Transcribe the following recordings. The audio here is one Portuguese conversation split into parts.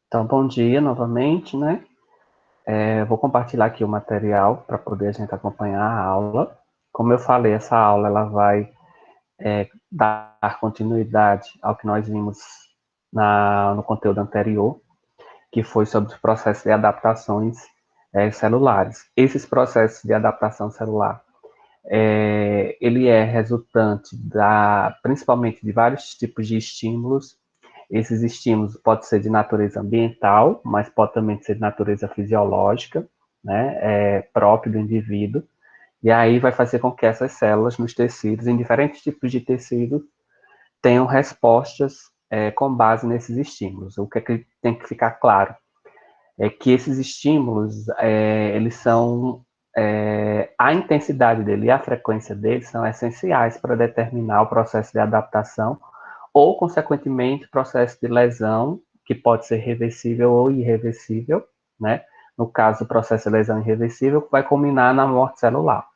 Então, bom dia novamente, né? Vou compartilhar aqui o material para poder a gente acompanhar a aula. Como eu falei, essa aula ela vai dar continuidade ao que nós vimos no conteúdo anterior, que foi sobre os processos de adaptações celulares. Esses processos de adaptação celular, ele é resultante principalmente de vários tipos de estímulos. Esses estímulos podem ser de natureza ambiental, mas pode também ser de natureza fisiológica, né, próprio do indivíduo. E aí vai fazer com que essas células nos tecidos, em diferentes tipos de tecido, tenham respostas com base nesses estímulos. O que tem que ficar claro é que esses estímulos, eles são a intensidade dele e a frequência dele são essenciais para determinar o processo de adaptação ou, consequentemente, processo de lesão, que pode ser reversível ou irreversível, né? No caso, o processo de lesão irreversível que vai culminar na morte celular.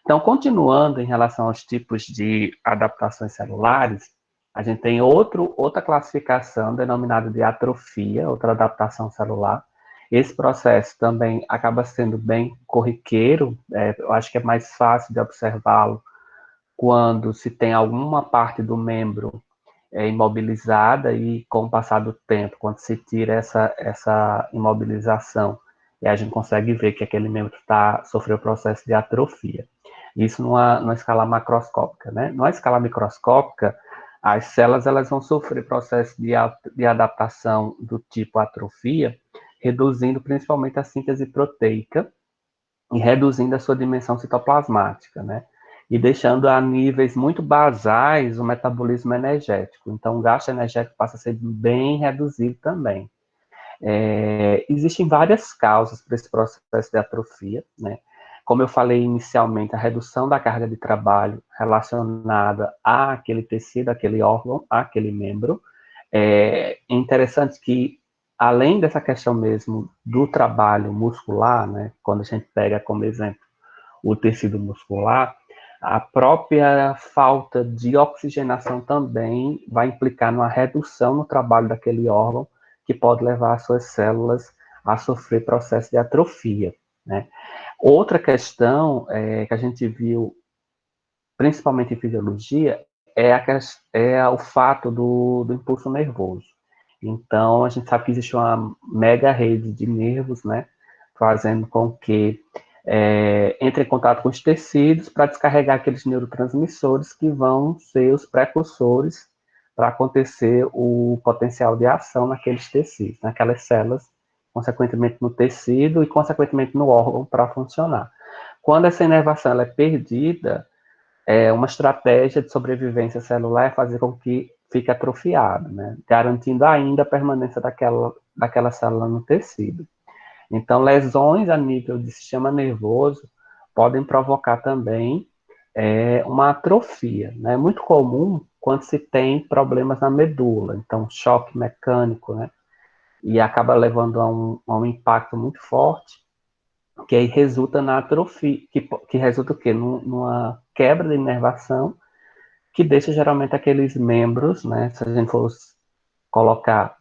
Então, continuando em relação aos tipos de adaptações celulares, a gente tem outra classificação denominada de atrofia, outra adaptação celular. Esse processo também acaba sendo bem corriqueiro, eu acho que é mais fácil de observá-lo quando se tem alguma parte do membro imobilizada e com o passar do tempo, quando se tira essa imobilização, e a gente consegue ver que aquele membro sofreu processo de atrofia. Isso numa escala macroscópica, né? Numa escala microscópica, as células elas vão sofrer processo de adaptação do tipo atrofia, reduzindo principalmente a síntese proteica e reduzindo a sua dimensão citoplasmática, né? E deixando a níveis muito basais o metabolismo energético. Então, o gasto energético passa a ser bem reduzido também. Existem várias causas para esse processo de atrofia, né? Como eu falei inicialmente, a redução da carga de trabalho relacionada àquele tecido, àquele órgão, àquele membro. É interessante que, além dessa questão mesmo do trabalho muscular, né, quando a gente pega como exemplo o tecido muscular, a própria falta de oxigenação também vai implicar numa redução no trabalho daquele órgão, que pode levar as suas células a sofrer processo de atrofia, né? Outra questão que a gente viu, principalmente em fisiologia, é o fato do impulso nervoso. Então, a gente sabe que existe uma mega rede de nervos, né, fazendo com que entre em contato com os tecidos para descarregar aqueles neurotransmissores que vão ser os precursores para acontecer o potencial de ação naqueles tecidos, naquelas células, consequentemente no tecido e, consequentemente, no órgão para funcionar. Quando essa inervação ela é perdida, uma estratégia de sobrevivência celular é fazer com que fique atrofiado, né? Garantindo ainda a permanência daquela célula no tecido. Então, lesões a nível de sistema nervoso podem provocar também uma atrofia, né? É muito comum quando se tem problemas na medula, então choque mecânico, né? E acaba levando a um impacto muito forte, que aí resulta na atrofia, que resulta o quê? Numa quebra de inervação, que deixa geralmente aqueles membros, né? Se a gente for colocar,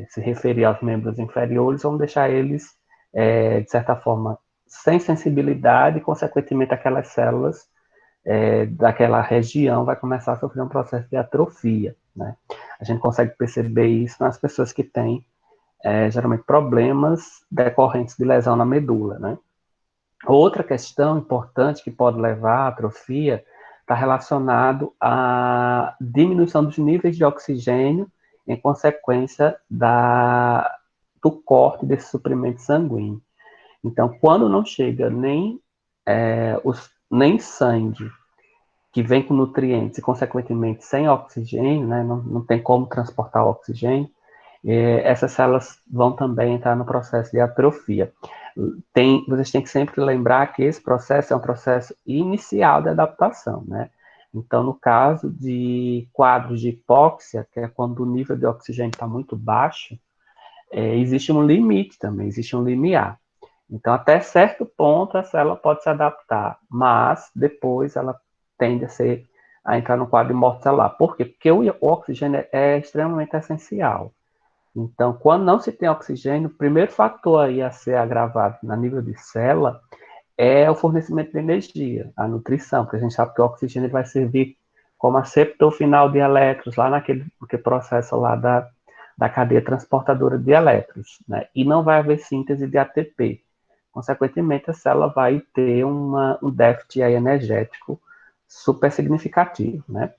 se referir aos membros inferiores, vamos deixar eles, de certa forma, sem sensibilidade, e, consequentemente, aquelas células daquela região vai começar a sofrer um processo de atrofia, né? A gente consegue perceber isso nas pessoas que têm, geralmente, problemas decorrentes de lesão na medula, né? Outra questão importante que pode levar à atrofia está relacionado à diminuição dos níveis de oxigênio em consequência do corte desse suprimento sanguíneo. Então, quando não chega nem sangue que vem com nutrientes e, consequentemente, sem oxigênio, né, não tem como transportar o oxigênio, essas células vão também entrar no processo de atrofia. Vocês têm que sempre lembrar que esse processo é um processo inicial de adaptação, né? Então, no caso de quadros de hipóxia, que é quando o nível de oxigênio está muito baixo, existe um limite também, existe um limiar. Então, até certo ponto, a célula pode se adaptar, mas depois ela tende a entrar no quadro de morte celular. Por quê? Porque o oxigênio é extremamente essencial. Então, quando não se tem oxigênio, o primeiro fator aí a ser agravado na nível de célula é o fornecimento de energia, a nutrição, porque a gente sabe que o oxigênio vai servir como aceptor final de elétrons, lá naquele que processo lá da cadeia transportadora de elétrons, né? E não vai haver síntese de ATP. Consequentemente, a célula vai ter um déficit aí energético super significativo, né?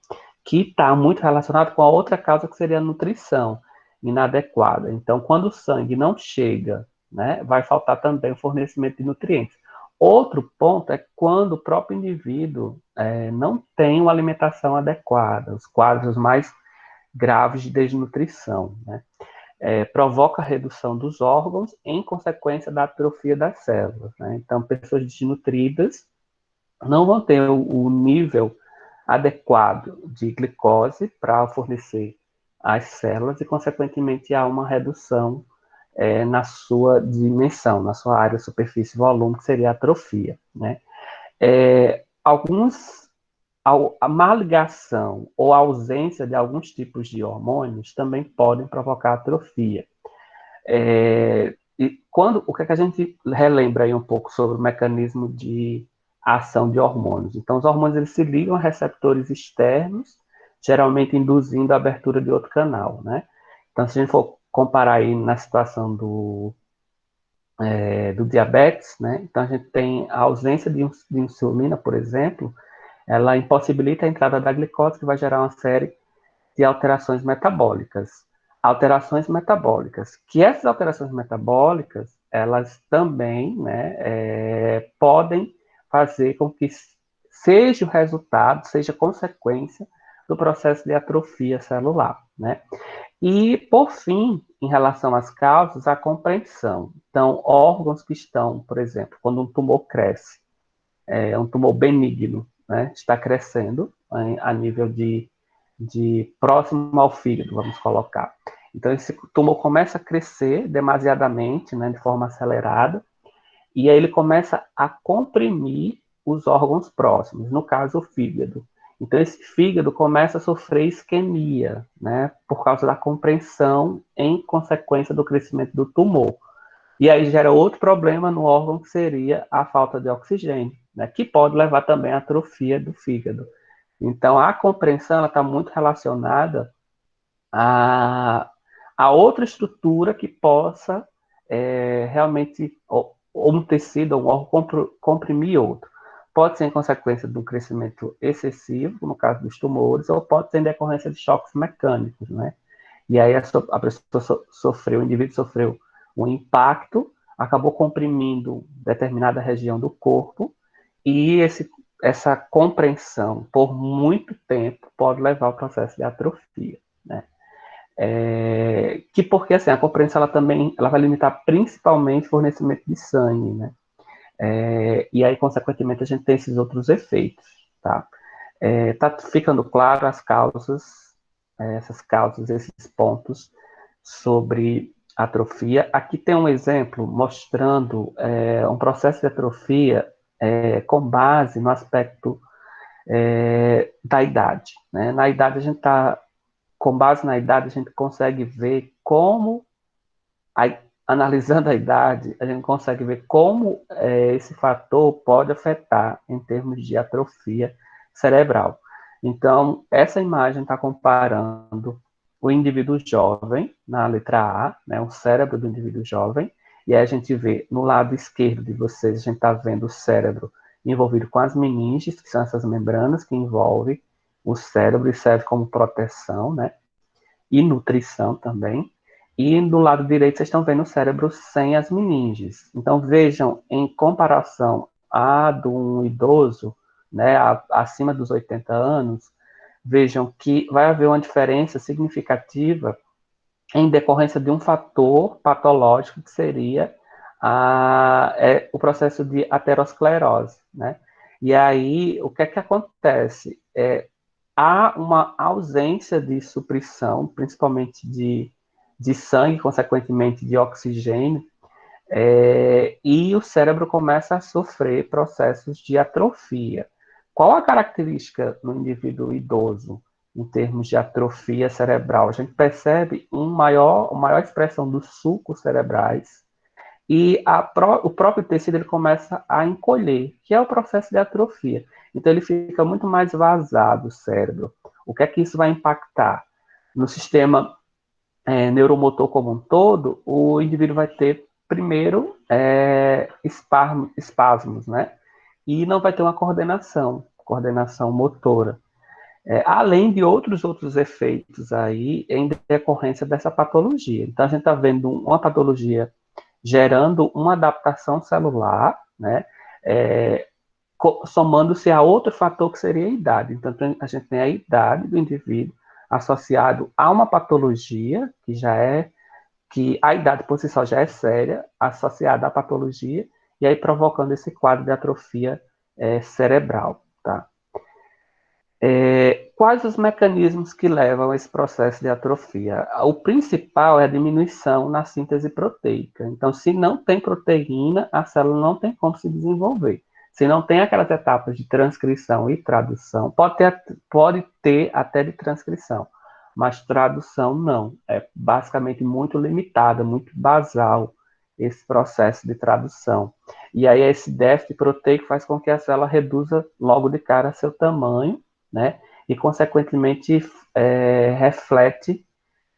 Que está muito relacionado com a outra causa que seria a nutrição inadequada. Então, quando o sangue não chega, né, vai faltar também o fornecimento de nutrientes. Outro ponto é quando o próprio indivíduo não tem uma alimentação adequada, os quadros mais graves de desnutrição, né? Provoca redução dos órgãos em consequência da atrofia das células, né? Então, pessoas desnutridas não vão ter o nível adequado de glicose para fornecer às células e, consequentemente, há uma redução na sua dimensão, na sua área, superfície, volume, que seria a atrofia, né? A má ligação ou a ausência de alguns tipos de hormônios também podem provocar atrofia. O que a gente relembra aí um pouco sobre o mecanismo de ação de hormônios? Então, os hormônios eles se ligam a receptores externos, geralmente induzindo a abertura de outro canal, né? Então, se a gente for comparar aí na situação do diabetes, né? Então, a gente tem a ausência de insulina, por exemplo, ela impossibilita a entrada da glicose, que vai gerar uma série de alterações metabólicas. Alterações metabólicas, que essas alterações metabólicas, elas também, né, podem fazer com que seja o resultado, seja consequência do processo de atrofia celular, né? E, por fim, em relação às causas, a compreensão. Então, órgãos que estão, por exemplo, quando um tumor cresce, um tumor benigno, né, está crescendo a nível de próximo ao fígado, vamos colocar. Então, esse tumor começa a crescer demasiadamente, né, de forma acelerada, e aí ele começa a comprimir os órgãos próximos, no caso, o fígado. Então, esse fígado começa a sofrer isquemia, né, por causa da compreensão em consequência do crescimento do tumor. E aí gera outro problema no órgão, que seria a falta de oxigênio, né, que pode levar também à atrofia do fígado. Então, a compreensão está muito relacionada a outra estrutura que possa realmente, ou um tecido, ou um órgão, comprimir outro. Pode ser em consequência de um crescimento excessivo, no caso dos tumores, ou pode ser em decorrência de choques mecânicos, né? E aí a pessoa sofreu, o indivíduo sofreu um impacto, acabou comprimindo determinada região do corpo, e essa compreensão por muito tempo pode levar ao processo de atrofia, né? Porque assim, a compreensão ela vai limitar principalmente o fornecimento de sangue, né? E aí, consequentemente, a gente tem esses outros efeitos, tá? Tá ficando claro essas causas, esses pontos sobre atrofia. Aqui tem um exemplo mostrando um processo de atrofia com base no aspecto da idade, né? Na idade, com base na idade, a gente consegue ver como, analisando a idade, a gente consegue ver como esse fator pode afetar em termos de atrofia cerebral. Então, essa imagem está comparando o indivíduo jovem, na letra A, né, o cérebro do indivíduo jovem, e aí a gente vê no lado esquerdo de vocês, a gente está vendo o cérebro envolvido com as meninges, que são essas membranas que envolvem o cérebro e serve como proteção, né, e nutrição também. E do lado direito vocês estão vendo o cérebro sem as meninges. Então vejam, em comparação a do um idoso, né, acima dos 80 anos, vejam que vai haver uma diferença significativa em decorrência de um fator patológico que seria o processo de aterosclerose, né? E aí, o que é que acontece? Há uma ausência de suprição, principalmente de sangue, consequentemente de oxigênio, e o cérebro começa a sofrer processos de atrofia. Qual a característica no indivíduo idoso? em termos de atrofia cerebral. A gente percebe uma maior expressão dos sulcos cerebrais e o próprio tecido ele começa a encolher, que é o processo de atrofia. Então ele fica muito mais vazado, o cérebro. O que é que isso vai impactar? No sistema neuromotor como um todo, o indivíduo vai ter, primeiro, espasmos, né? E não vai ter uma coordenação motora. Além de outros efeitos aí em decorrência dessa patologia. Então, a gente está vendo uma patologia gerando uma adaptação celular, né? Somando-se a outro fator que seria a idade. Então, a gente tem a idade do indivíduo associado a uma patologia que a idade por si só já é séria, associada à patologia, e aí provocando esse quadro de atrofia cerebral, tá? Quais os mecanismos que levam a esse processo de atrofia? O principal é a diminuição na síntese proteica. Então, se não tem proteína, a célula não tem como se desenvolver. Se não tem aquelas etapas de transcrição e tradução, pode ter até de transcrição, mas tradução não. É basicamente muito limitada, muito basal esse processo de tradução. E aí esse déficit proteico faz com que a célula reduza logo de cara seu tamanho, né? E, consequentemente, reflete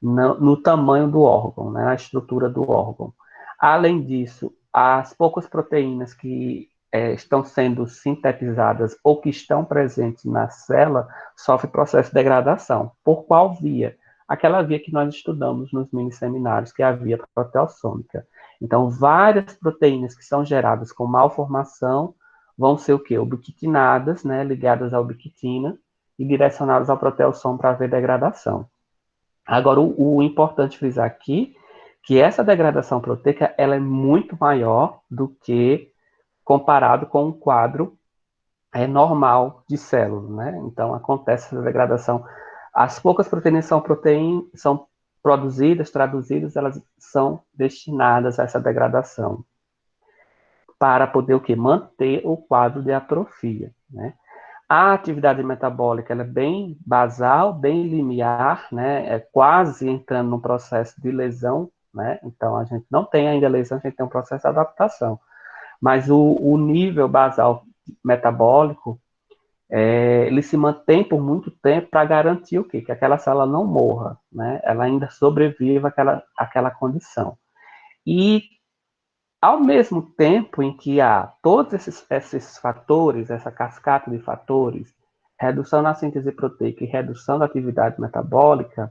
no tamanho do órgão, né? Na estrutura do órgão. Além disso, as poucas proteínas que estão sendo sintetizadas ou que estão presentes na célula sofrem processo de degradação. Por qual via? Aquela via que nós estudamos nos mini-seminários, que é a via proteossômica. Então, várias proteínas que são geradas com malformação vão ser o quê? Ubiquitinadas, né? Ligadas à ubiquitina, e direcionados ao proteassom para haver degradação. Agora, o importante frisar aqui que essa degradação proteica ela é muito maior do que comparado com um quadro normal de células, né? Então, acontece essa degradação. As poucas proteínas são produzidas, traduzidas, elas são destinadas a essa degradação para poder o quê? Manter o quadro de atrofia, né? A atividade metabólica ela é bem basal, bem limiar, né? É quase entrando num processo de lesão, né? Então a gente não tem ainda lesão, a gente tem um processo de adaptação. Mas o nível basal metabólico ele se mantém por muito tempo para garantir o quê? Que aquela célula não morra, né? Ela ainda sobreviva àquela condição. E ao mesmo tempo em que há todos esses fatores, essa cascata de fatores, redução na síntese proteica e redução da atividade metabólica,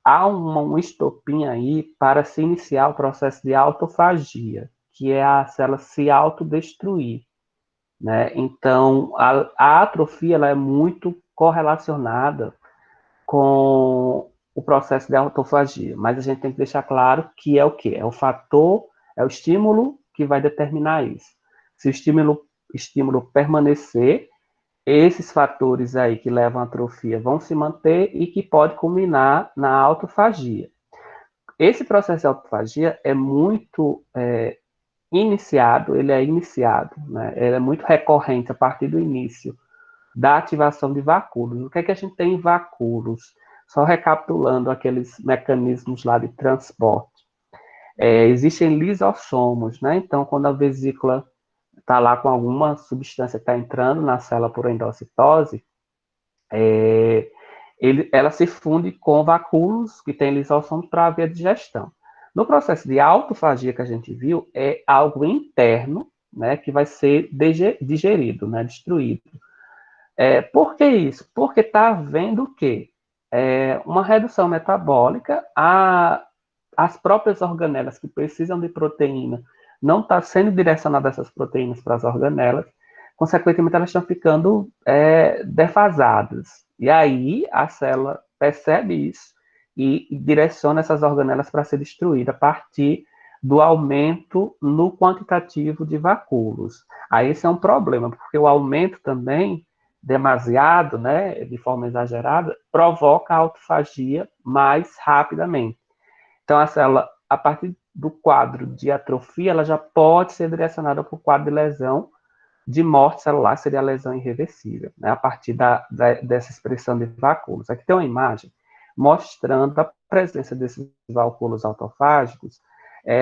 há um estopim aí para se iniciar o processo de autofagia, que é a célula se autodestruir, né? Então, a atrofia ela é muito correlacionada com o processo de autofagia, mas a gente tem que deixar claro que é o quê? É o fator, é o estímulo que vai determinar isso. Se o estímulo permanecer, esses fatores aí que levam à atrofia vão se manter e que pode culminar na autofagia. Esse processo de autofagia é muito iniciado, né? Ele é muito recorrente a partir do início da ativação de vacúolos. O que é que a gente tem em vacúolos? Só recapitulando aqueles mecanismos lá de transporte. Existem lisossomos, né? Então, quando a vesícula está lá com alguma substância que está entrando na célula por endocitose, ela se funde com vacúolos que tem lisossomos para haver digestão. No processo de autofagia que a gente viu, é algo interno, né, que vai ser digerido, né, destruído. Por que isso? Porque está havendo o quê? Uma redução metabólica, as próprias organelas que precisam de proteína não está sendo direcionada essas proteínas para as organelas, consequentemente elas estão ficando defasadas. E aí a célula percebe isso e direciona essas organelas para ser destruída a partir do aumento no quantitativo de vacúolos. Aí esse é um problema, porque o aumento também demasiado, né, de forma exagerada, provoca a autofagia mais rapidamente. Então, a célula, a partir do quadro de atrofia, ela já pode ser direcionada para o quadro de lesão de morte celular seria a lesão irreversível, né, a partir dessa expressão de vacúolos. Aqui tem uma imagem mostrando a presença desses vacúolos autofágicos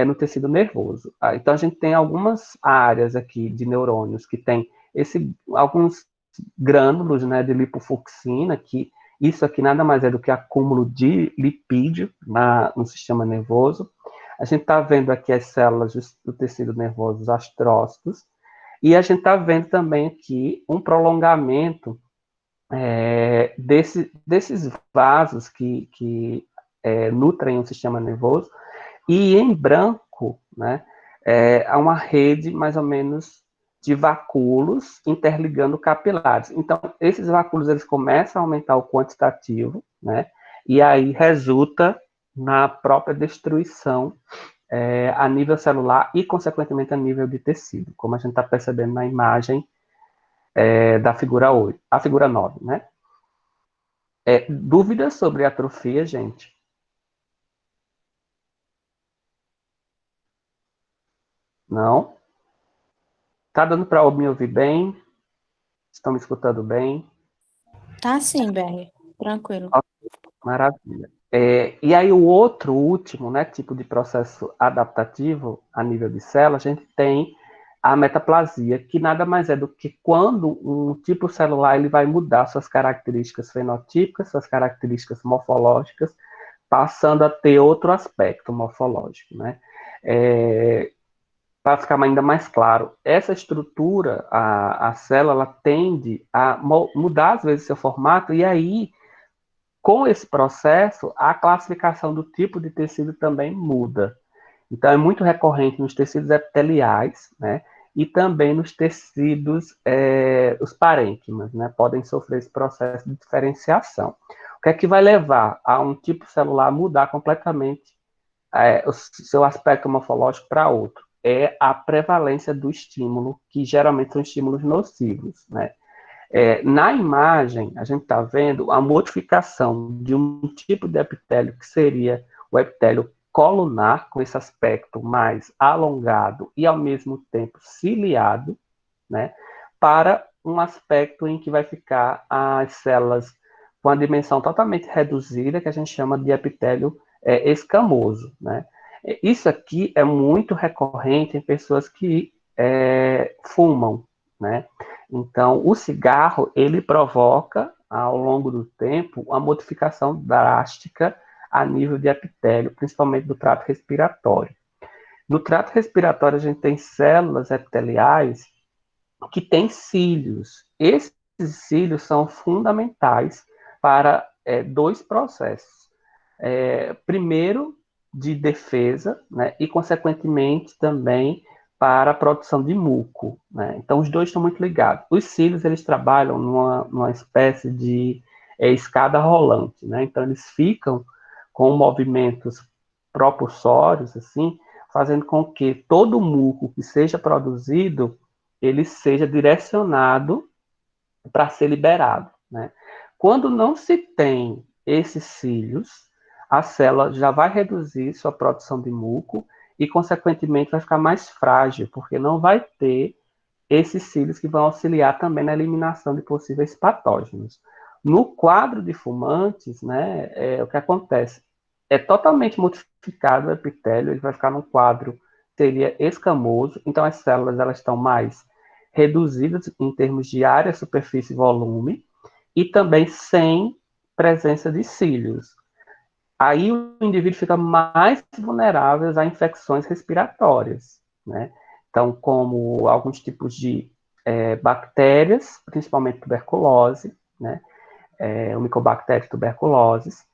no tecido nervoso. Então, a gente tem algumas áreas aqui de neurônios que tem alguns grânulos, né, de lipofuscina, que isso aqui nada mais é do que acúmulo de lipídio no sistema nervoso. A gente está vendo aqui as células do tecido nervoso, os astrócitos, e a gente está vendo também aqui um prolongamento desses vasos que nutrem o sistema nervoso, e em branco, né, há uma rede mais ou menos de vacúolos interligando capilares. Então, esses vacúolos eles começam a aumentar o quantitativo, né, e aí resulta na própria destruição a nível celular e, consequentemente, a nível de tecido, como a gente está percebendo na imagem da figura 8, a figura 9, né? Dúvidas sobre atrofia, gente? Não? Tá dando para me ouvir bem? Estão me escutando bem? Tá sim, BR. Tranquilo. Maravilha. E aí o último, né, tipo de processo adaptativo a nível de célula, a gente tem a metaplasia, que nada mais é do que quando um tipo celular ele vai mudar suas características fenotípicas, suas características morfológicas, passando a ter outro aspecto morfológico, né? Para ficar ainda mais claro, essa estrutura, a célula, ela tende a mudar às vezes seu formato, e aí com esse processo, a classificação do tipo de tecido também muda. Então, é muito recorrente nos tecidos epiteliais, né? E também nos tecidos, os parênquimas, né? Podem sofrer esse processo de diferenciação. O que é que vai levar a um tipo celular mudar completamente o seu aspecto morfológico para outro? É a prevalência do estímulo, que geralmente são estímulos nocivos, né? Na imagem, a gente está vendo a modificação de um tipo de epitélio que seria o epitélio colunar, com esse aspecto mais alongado e, ao mesmo tempo, ciliado, né, para um aspecto em que vai ficar as células com a dimensão totalmente reduzida, que a gente chama de epitélio escamoso. Né? Isso aqui é muito recorrente em pessoas que fumam, né? Então, o cigarro, ele provoca, ao longo do tempo, uma modificação drástica a nível de epitélio, principalmente do trato respiratório. No trato respiratório, a gente tem células epiteliais que têm cílios. Esses cílios são fundamentais para dois processos. Primeiro, de defesa, né, e, consequentemente, também para a produção de muco. Né? Então, os dois estão muito ligados. Os cílios, eles trabalham numa espécie de escada rolante. Né? Então, eles ficam com movimentos propulsórios, assim, fazendo com que todo o muco que seja produzido, ele seja direcionado para ser liberado. Né? Quando não se tem esses cílios, a célula já vai reduzir sua produção de muco e, consequentemente, vai ficar mais frágil, porque não vai ter esses cílios que vão auxiliar também na eliminação de possíveis patógenos. No quadro de fumantes, né, o que acontece? É totalmente modificado o epitélio, ele vai ficar num quadro seria escamoso, então as células elas estão mais reduzidas em termos de área, superfície e volume, e também sem presença de cílios. Aí o indivíduo fica mais vulnerável a infecções respiratórias, né? Então, como alguns tipos de bactérias, principalmente tuberculose, né? O Mycobacterium tuberculosis,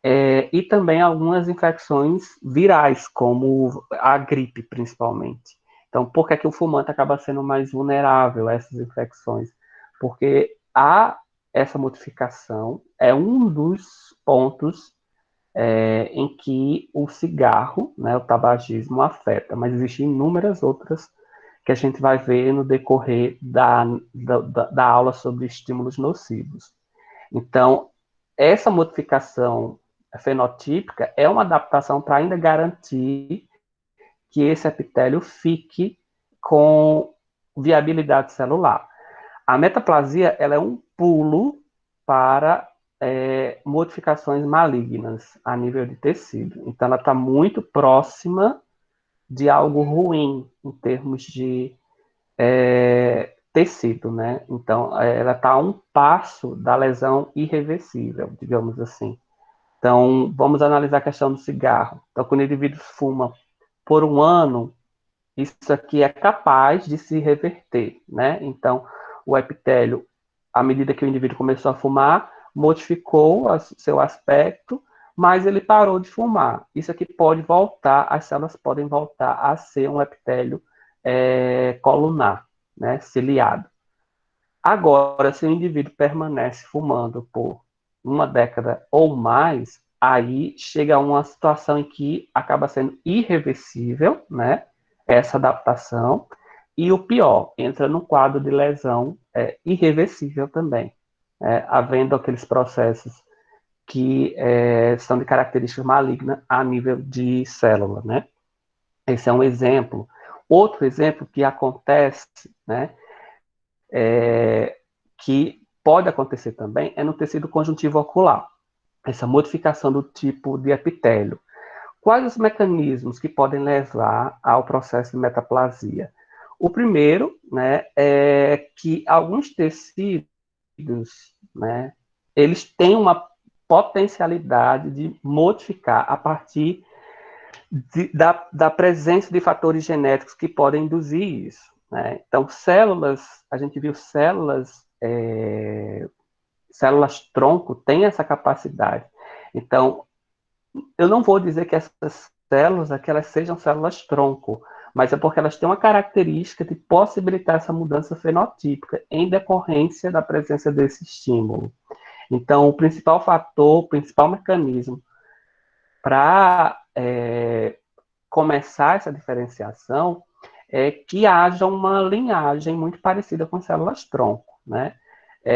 e também algumas infecções virais, como a gripe, principalmente. Então, por que é que o fumante acaba sendo mais vulnerável a essas infecções? Porque essa modificação é um dos pontos em que o cigarro, né, o tabagismo, afeta, mas existem inúmeras outras que a gente vai ver no decorrer da aula sobre estímulos nocivos. Então, essa modificação fenotípica é uma adaptação para ainda garantir que esse epitélio fique com viabilidade celular. A metaplasia, ela é um pulo para modificações malignas a nível de tecido. Então, ela está muito próxima de algo ruim em termos de tecido, né? Então, ela está a um passo da lesão irreversível, digamos assim. Então, vamos analisar a questão do cigarro. Então, quando o indivíduo fuma por um ano, isso aqui é capaz de se reverter, né? Então, o epitélio, à medida que o indivíduo começou a fumar, modificou seu aspecto, mas ele parou de fumar. Isso aqui pode voltar, as células podem voltar a ser um epitélio colunar, né? Ciliado. Agora, se o indivíduo permanece fumando por uma década ou mais, aí chega a uma situação em que acaba sendo irreversível, né? Essa adaptação. E o pior, entra no quadro de lesão irreversível também, havendo aqueles processos que são de características malignas a nível de célula, né? Esse é um exemplo. Outro exemplo que acontece, né? Que pode acontecer também é no tecido conjuntivo ocular, essa modificação do tipo de epitélio. Quais os mecanismos que podem levar ao processo de metaplasia? O primeiro, né, é que alguns tecidos, né, eles têm uma potencialidade de modificar a partir da presença de fatores genéticos que podem induzir isso. Né? Então, a gente viu células tronco têm essa capacidade. Então, eu não vou dizer que essas células aqui, elas sejam células tronco, mas é porque elas têm uma característica de possibilitar essa mudança fenotípica em decorrência da presença desse estímulo. Então, o principal fator, o principal mecanismo para começar essa diferenciação é que haja uma linhagem muito parecida com células tronco, né?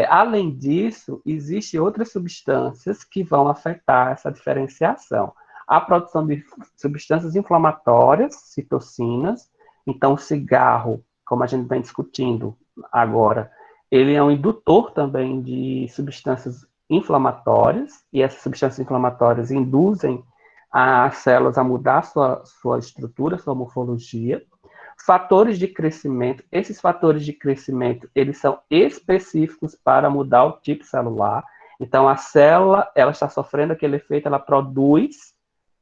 Além disso, existem outras substâncias que vão afetar essa diferenciação. A produção de substâncias inflamatórias, citocinas. Então, o cigarro, como a gente vem discutindo agora, ele é um indutor também de substâncias inflamatórias, e essas substâncias inflamatórias induzem as células a mudar sua estrutura, sua morfologia. Fatores de crescimento, esses fatores de crescimento, eles são específicos para mudar o tipo celular. Então, a célula, ela está sofrendo aquele efeito, ela produz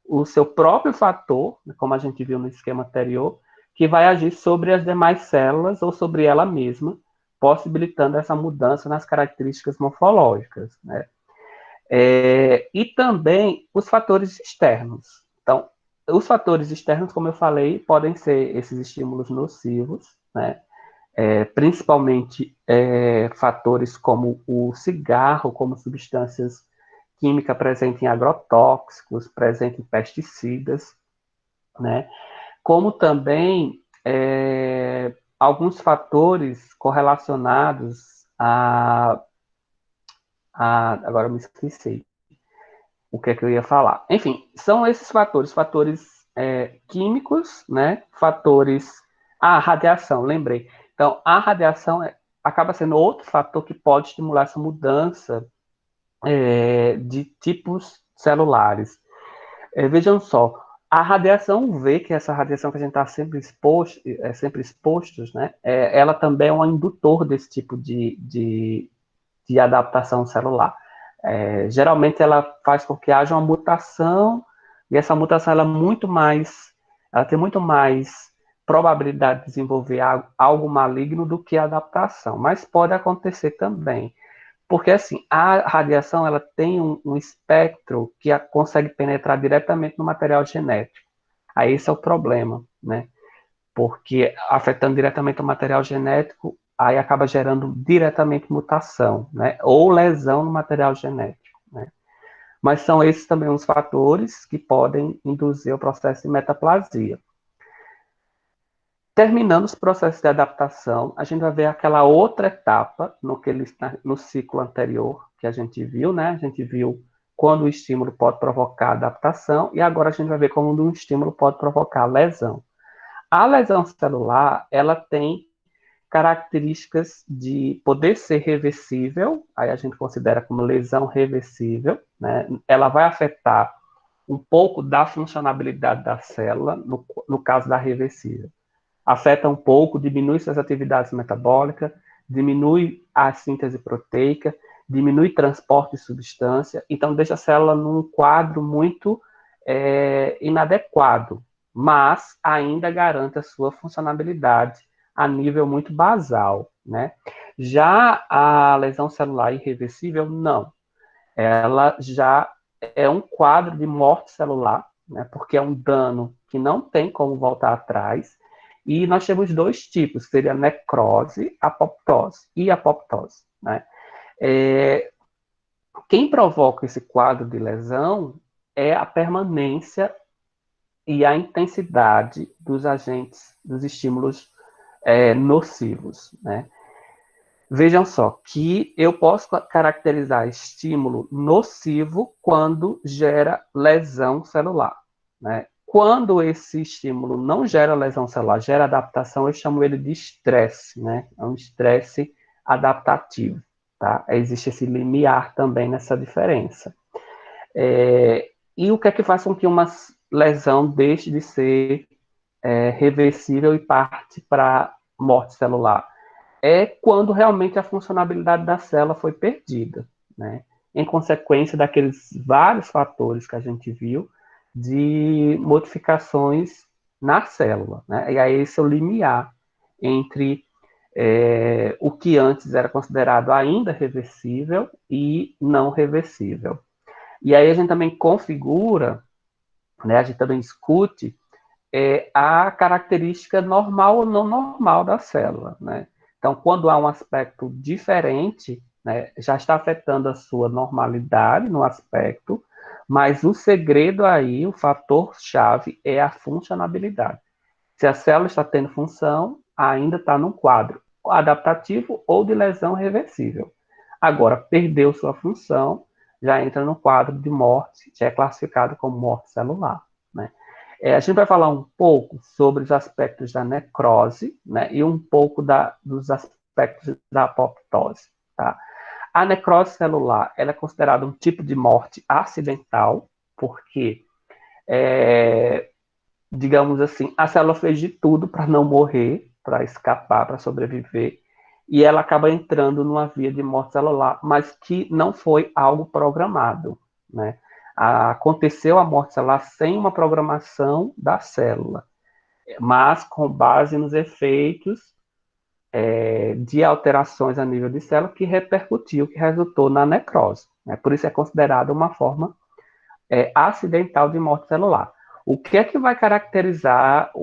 o seu próprio fator, como a gente viu no esquema anterior, que vai agir sobre as demais células ou sobre ela mesma, possibilitando essa mudança nas características morfológicas, né? E também os fatores externos. Então, os fatores externos, como eu falei, podem ser esses estímulos nocivos, né? Principalmente fatores como o cigarro, como substâncias químicas presentes em agrotóxicos, presentes em pesticidas, né? Como também alguns fatores correlacionados agora eu me esqueci o que é que eu ia falar. Enfim, são esses fatores químicos, né? Fatores. Radiação, lembrei. Então, a radiação acaba sendo outro fator que pode estimular essa mudança de tipos celulares. Vejam só, a radiação UV, que é essa radiação que a gente está sempre expostos, né? Ela também é um indutor desse tipo de adaptação celular. Geralmente ela faz com que haja uma mutação, e essa mutação ela tem muito mais probabilidade de desenvolver algo maligno do que a adaptação, mas pode acontecer também. Porque, assim, a radiação ela tem um espectro que consegue penetrar diretamente no material genético. Aí esse é o problema, né? Porque afetando diretamente o material genético, aí acaba gerando diretamente mutação, né? Ou lesão no material genético, né? Mas são esses também os fatores que podem induzir o processo de metaplasia. Terminando os processos de adaptação, a gente vai ver aquela outra etapa no ciclo anterior que a gente viu, né? A gente viu quando o estímulo pode provocar adaptação, e agora a gente vai ver como um estímulo pode provocar lesão. A lesão celular, ela tem características de poder ser reversível, aí a gente considera como lesão reversível, né? Ela vai afetar um pouco da funcionalidade da célula, no caso da reversível. Afeta um pouco, diminui suas atividades metabólicas, diminui a síntese proteica, diminui transporte de substância, então deixa a célula num quadro muito inadequado, mas ainda garante a sua funcionalidade a nível muito basal, né? Já a lesão celular irreversível, não. Ela já é um quadro de morte celular, né? Porque é um dano que não tem como voltar atrás, e nós temos dois tipos, que seria necrose, apoptose e apoptose, né? Quem provoca esse quadro de lesão é a permanência e a intensidade dos agentes, dos estímulos nocivos, né? Vejam só, que eu posso caracterizar estímulo nocivo quando gera lesão celular, né? Quando esse estímulo não gera lesão celular, gera adaptação, eu chamo ele de estresse, né? É um estresse adaptativo, tá? Existe esse limiar também nessa diferença. E o que é que faz com que uma lesão deixe de ser reversível e parte para morte celular? É quando realmente a funcionalidade da célula foi perdida, né? Em consequência daqueles vários fatores que a gente viu de modificações na célula, né? E aí esse é o limiar entre o que antes era considerado ainda reversível e não reversível. E aí a gente também configura, né? A gente também discute a característica normal ou não normal da célula, né? Então, quando há um aspecto diferente, né, já está afetando a sua normalidade no aspecto, mas o segredo aí, o fator-chave, é a funcionabilidade. Se a célula está tendo função, ainda está num quadro adaptativo ou de lesão reversível. Agora, perdeu sua função, já entra no quadro de morte, já é classificado como morte celular, né? A gente vai falar um pouco sobre os aspectos da necrose, né, e um pouco dos aspectos da apoptose, tá? A necrose celular, ela é considerada um tipo de morte acidental, porque, digamos assim, a célula fez de tudo para não morrer, para escapar, para sobreviver, e ela acaba entrando numa via de morte celular, mas que não foi algo programado, né? Aconteceu a morte celular sem uma programação da célula, mas com base nos efeitos de alterações a nível de célula que repercutiu, que resultou na necrose, né? Por isso é considerada uma forma acidental de morte celular. O que é que vai caracterizar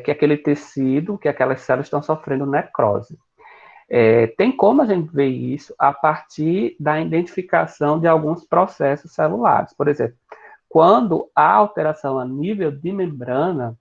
que aquele tecido, que aquelas células estão sofrendo necrose? Tem como a gente ver isso a partir da identificação de alguns processos celulares. Por exemplo, quando há alteração a nível de membrana,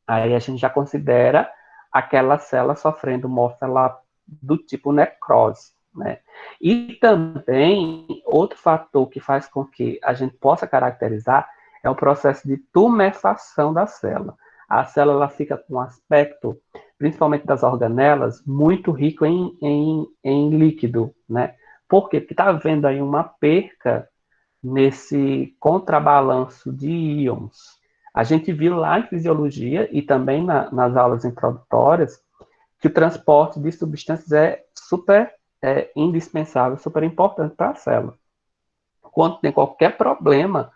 aí a gente já considera aquela célula sofrendo morte celular do tipo necrose, né? E também, outro fator que faz com que a gente possa caracterizar é o processo de tumefação da célula. A célula fica com um aspecto, principalmente das organelas, muito rico em líquido, né? Por quê? Porque está havendo aí uma perca nesse contrabalanço de íons. A gente viu lá em fisiologia e também nas aulas introdutórias que o transporte de substâncias é super indispensável, super importante para a célula. Quando tem qualquer problema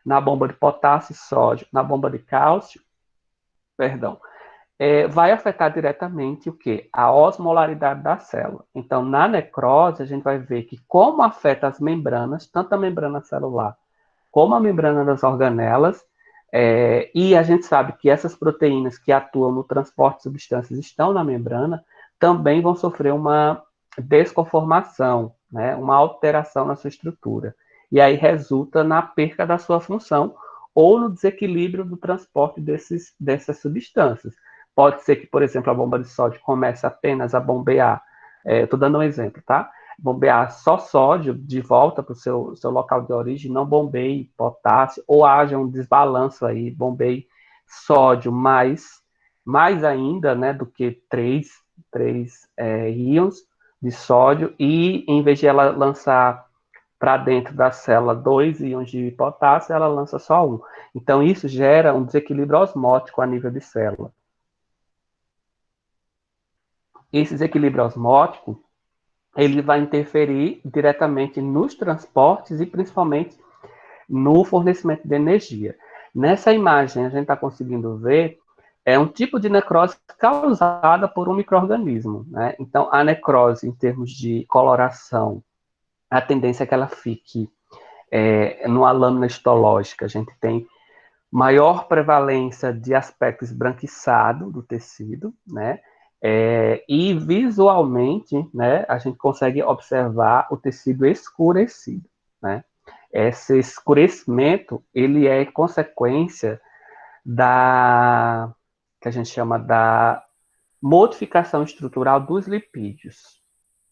na bomba de potássio e sódio, na bomba de cálcio, perdão, vai afetar diretamente o quê? A osmolaridade da célula. Então, na necrose, a gente vai ver que como afeta as membranas, tanto a membrana celular como a membrana das organelas, e a gente sabe que essas proteínas que atuam no transporte de substâncias estão na membrana, também vão sofrer uma desconformação, né, uma alteração na sua estrutura. E aí resulta na perca da sua função ou no desequilíbrio do transporte dessas substâncias. Pode ser que, por exemplo, a bomba de sódio comece apenas a bombear, estou dando um exemplo, tá? Bombear só sódio de volta para o seu local de origem, não bombeie potássio, ou haja um desbalanço aí, bombeie sódio mais ainda, né, do que três íons de sódio, e em vez de ela lançar para dentro da célula 2 íons de potássio, ela lança só um. Então, isso gera um desequilíbrio osmótico a nível de célula. Esse desequilíbrio osmótico, ele vai interferir diretamente nos transportes e principalmente no fornecimento de energia. Nessa imagem, a gente está conseguindo ver um tipo de necrose causada por um micro-organismo, né? Então, a necrose, em termos de coloração, a tendência é que ela fique numa lâmina histológica. A gente tem maior prevalência de aspecto esbranquiçado do tecido, né? E visualmente, né, a gente consegue observar o tecido escurecido, né? Esse escurecimento, ele é consequência da, que a gente chama da modificação estrutural dos lipídios,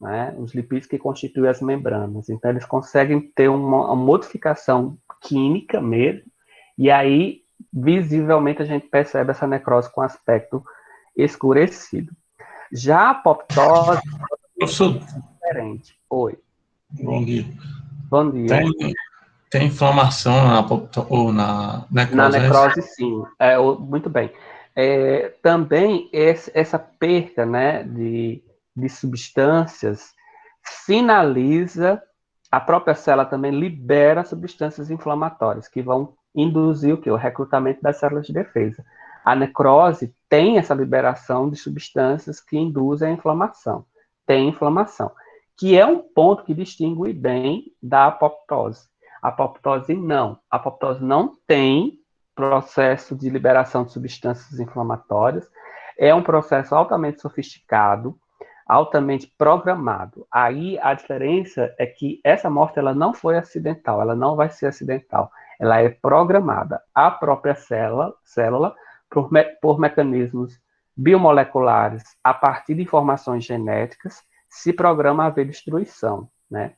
né? Os lipídios que constituem as membranas. Então, eles conseguem ter uma modificação química mesmo, e aí, visivelmente, a gente percebe essa necrose com aspecto escurecido. Já a apoptose Professor, é diferente. Oi. bom dia. Bom dia. Tem inflamação ou na necrose? Na necrose, sim. Muito bem. Também essa perda, né, de substâncias sinaliza, a própria célula também libera substâncias inflamatórias que vão induzir o recrutamento das células de defesa. A necrose tem essa liberação de substâncias que induzem a inflamação. Tem inflamação, que é um ponto que distingue bem da apoptose. A apoptose não. A apoptose não tem processo de liberação de substâncias inflamatórias. É um processo altamente sofisticado, altamente programado. Aí a diferença é que essa morte ela não foi acidental, ela não vai ser acidental. Ela é programada. A própria célula por mecanismos biomoleculares, a partir de informações genéticas, se programa a haver destruição, né?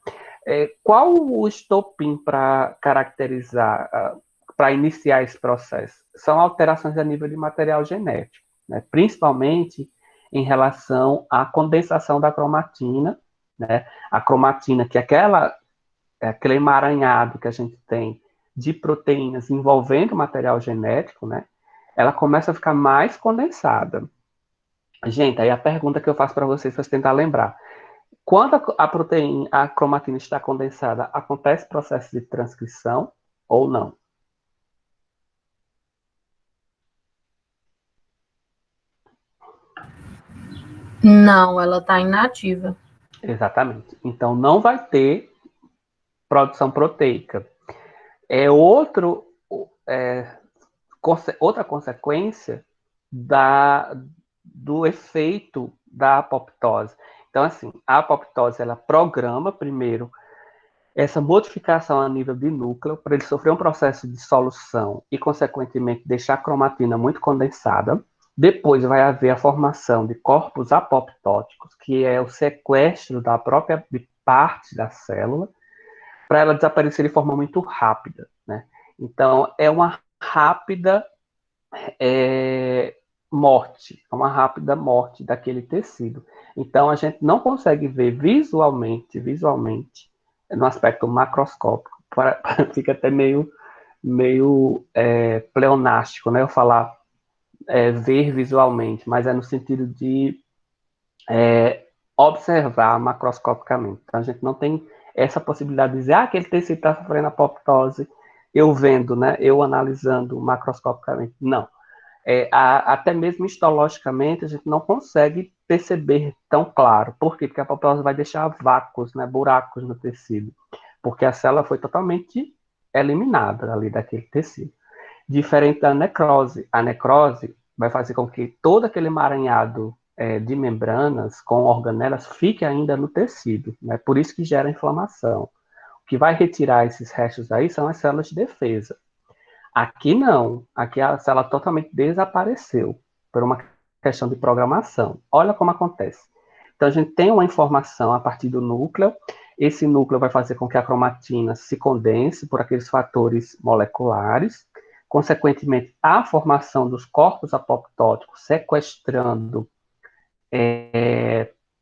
Qual o estopim para caracterizar, para iniciar esse processo? São alterações a nível de material genético, né? Principalmente em relação à condensação da cromatina, né? A cromatina, que é aquele emaranhado que a gente tem de proteínas envolvendo o material genético, né? Ela começa a ficar mais condensada. Gente, aí a pergunta que eu faço para vocês tentar lembrar. Quando a cromatina está condensada, acontece processo de transcrição ou não? Não, ela está inativa. Exatamente. Então, não vai ter produção proteica. Outra consequência do efeito da apoptose. Então, assim, a apoptose, ela programa primeiro essa modificação a nível de núcleo para ele sofrer um processo de solução e, consequentemente, deixar a cromatina muito condensada. Depois vai haver a formação de corpos apoptóticos, que é o sequestro da própria parte da célula, para ela desaparecer de forma muito rápida, né? Então, é uma rápida morte, uma rápida morte daquele tecido. Então, a gente não consegue ver visualmente, no aspecto macroscópico, fica até meio pleonástico, né? Eu falar ver visualmente, mas é no sentido de observar macroscopicamente. Então, a gente não tem essa possibilidade de dizer, aquele tecido está sofrendo apoptose, eu vendo, né? Eu analisando macroscopicamente. Não. Até mesmo histologicamente, a gente não consegue perceber tão claro. Por quê? Porque a apoptose vai deixar vácuos, né, buracos no tecido, porque a célula foi totalmente eliminada ali daquele tecido. Diferente da necrose. A necrose vai fazer com que todo aquele emaranhado de membranas com organelas fique ainda no tecido, né? Por isso que gera inflamação. O que vai retirar esses restos aí são as células de defesa. Aqui não. Aqui a célula totalmente desapareceu por uma questão de programação. Olha como acontece. Então, a gente tem uma informação a partir do núcleo. Esse núcleo vai fazer com que a cromatina se condense por aqueles fatores moleculares. consequentemente, a formação dos corpos apoptóticos, sequestrando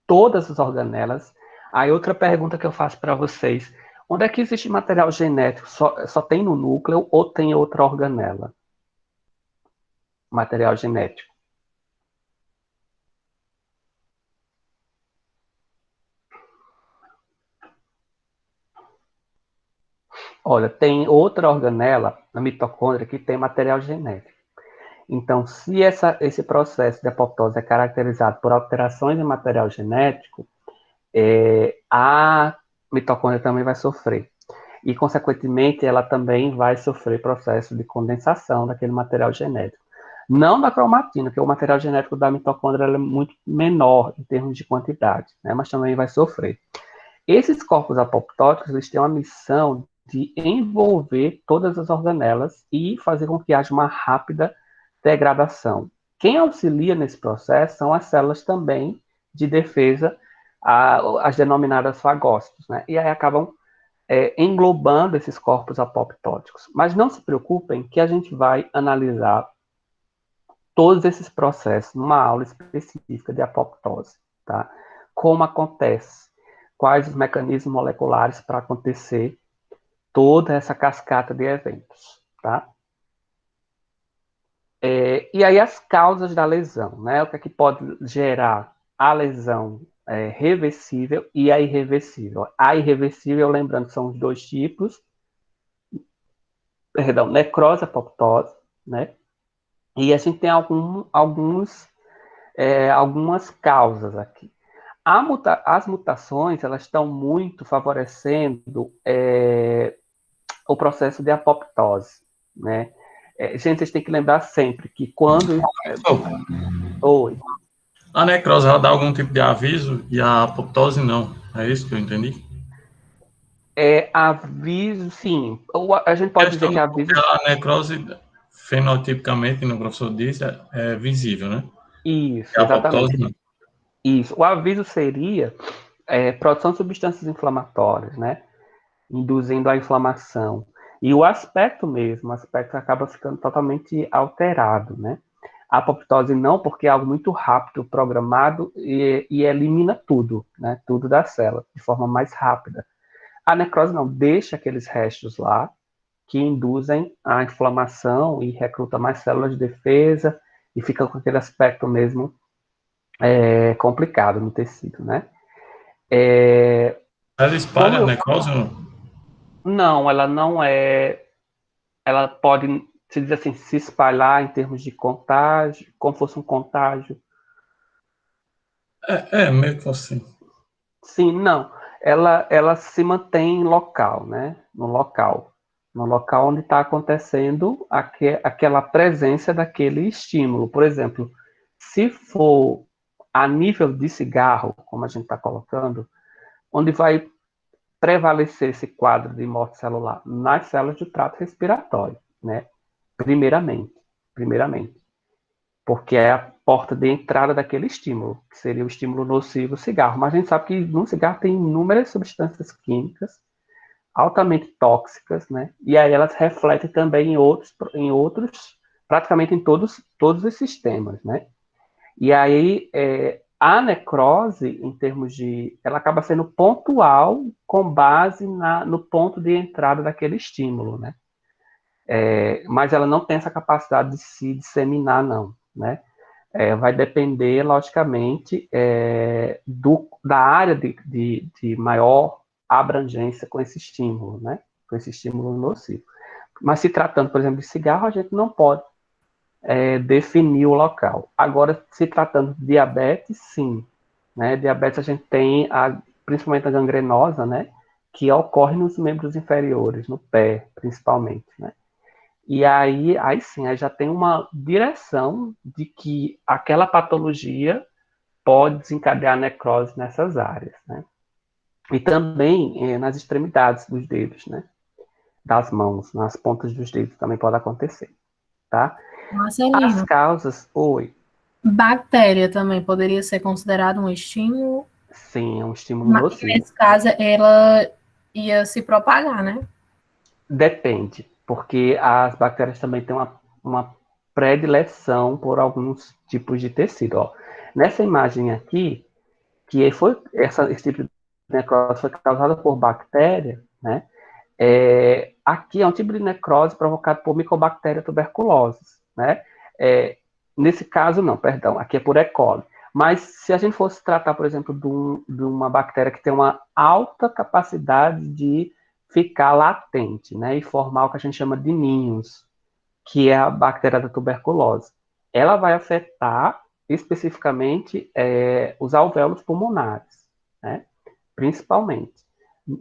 todas as organelas. Aí outra pergunta que eu faço para vocês, onde é que existe material genético? Só tem no núcleo ou tem outra organela? Material genético. Olha, tem outra organela, na mitocôndria, que tem material genético. Então, se esse processo de apoptose é caracterizado por alterações em material genético, a mitocôndria também vai sofrer. E, consequentemente, ela também vai sofrer processo de condensação daquele material genético. Não da cromatina, porque o material genético da mitocôndria é muito menor em termos de quantidade, né? Mas também vai sofrer. Esses corpos apoptóticos, eles têm uma missão de envolver todas as organelas e fazer com que haja uma rápida degradação. Quem auxilia nesse processo são as células também de defesa, as denominadas fagócitos, né? E aí acabam englobando esses corpos apoptóticos. Mas não se preocupem que a gente vai analisar todos esses processos numa aula específica de apoptose, tá? Como acontece, quais os mecanismos moleculares para acontecer toda essa cascata de eventos, tá? E aí as causas da lesão, né? O que é que pode gerar a lesão reversível e a irreversível. A irreversível, lembrando, são os dois tipos, perdão, necrose apoptose, né? E a gente tem algumas causas aqui. As mutações, elas estão muito favorecendo o processo de apoptose, né? Gente, vocês têm que lembrar sempre que quando... Oi. A necrose, ela dá algum tipo de aviso e a apoptose não. É isso que eu entendi? Aviso, sim. A gente pode dizer que aviso... A necrose, fenotipicamente, como o professor disse, é visível, né? Isso, E a apoptose exatamente. não. Isso. O aviso seria produção de substâncias inflamatórias, né? Induzindo a inflamação. E o aspecto mesmo, o aspecto acaba ficando totalmente alterado, né? A apoptose não, porque é algo muito rápido, programado e elimina tudo, né? Tudo da célula, de forma mais rápida. A necrose não, deixa aqueles restos lá, que induzem a inflamação e recruta mais células de defesa e fica com aquele aspecto mesmo complicado no tecido, né? Ela espalha a necrose ou não? Não, ela não é... Ela pode, se diz assim, se espalhar em termos de contágio, como fosse um contágio. Meio que assim. Sim, não. Ela se mantém local, né? No local. No local onde está acontecendo aquela presença daquele estímulo. Por exemplo, se for a nível de cigarro, como a gente está colocando, onde vai prevalecer esse quadro de morte celular? Nas células do trato respiratório, né? Primeiramente. Porque é a porta de entrada daquele estímulo, que seria o estímulo nocivo do cigarro. Mas a gente sabe que no cigarro tem inúmeras substâncias químicas altamente tóxicas, né? E aí elas refletem também em outros, praticamente em todos os sistemas, né? E aí a necrose, em termos de, ela acaba sendo pontual com base no ponto de entrada daquele estímulo, né? Mas ela não tem essa capacidade de se disseminar, não, né? Vai depender, logicamente, da área de maior abrangência com esse estímulo, né? Com esse estímulo nocivo. Mas se tratando, por exemplo, de cigarro, a gente não pode definir o local. Agora, se tratando de diabetes, sim. Né? Diabetes a gente tem, principalmente a gangrenosa, né? Que ocorre nos membros inferiores, no pé, principalmente, né? E aí sim, aí já tem uma direção de que aquela patologia pode desencadear necrose nessas áreas, né? E também nas extremidades dos dedos, né? Das mãos, nas pontas dos dedos também pode acontecer, tá? Marcelino, As causas, bactéria também poderia ser considerado um estímulo, sim, é um estímulo mas nocivo. nesse caso ela ia se propagar, né? Depende. porque as bactérias também têm uma predileção por alguns tipos de tecido. Ó. Nessa imagem aqui, esse tipo de necrose foi causada por bactéria, né? Aqui é um tipo de necrose provocado por Mycobacteria tuberculosis, né? Nesse caso, não, perdão, aqui é por E. coli. Mas se a gente fosse tratar, por exemplo, de uma bactéria que tem uma alta capacidade de ficar latente, né, e formar o que a gente chama de ninhos, que é a bactéria da tuberculose, ela vai afetar especificamente os alvéolos pulmonares, né, principalmente.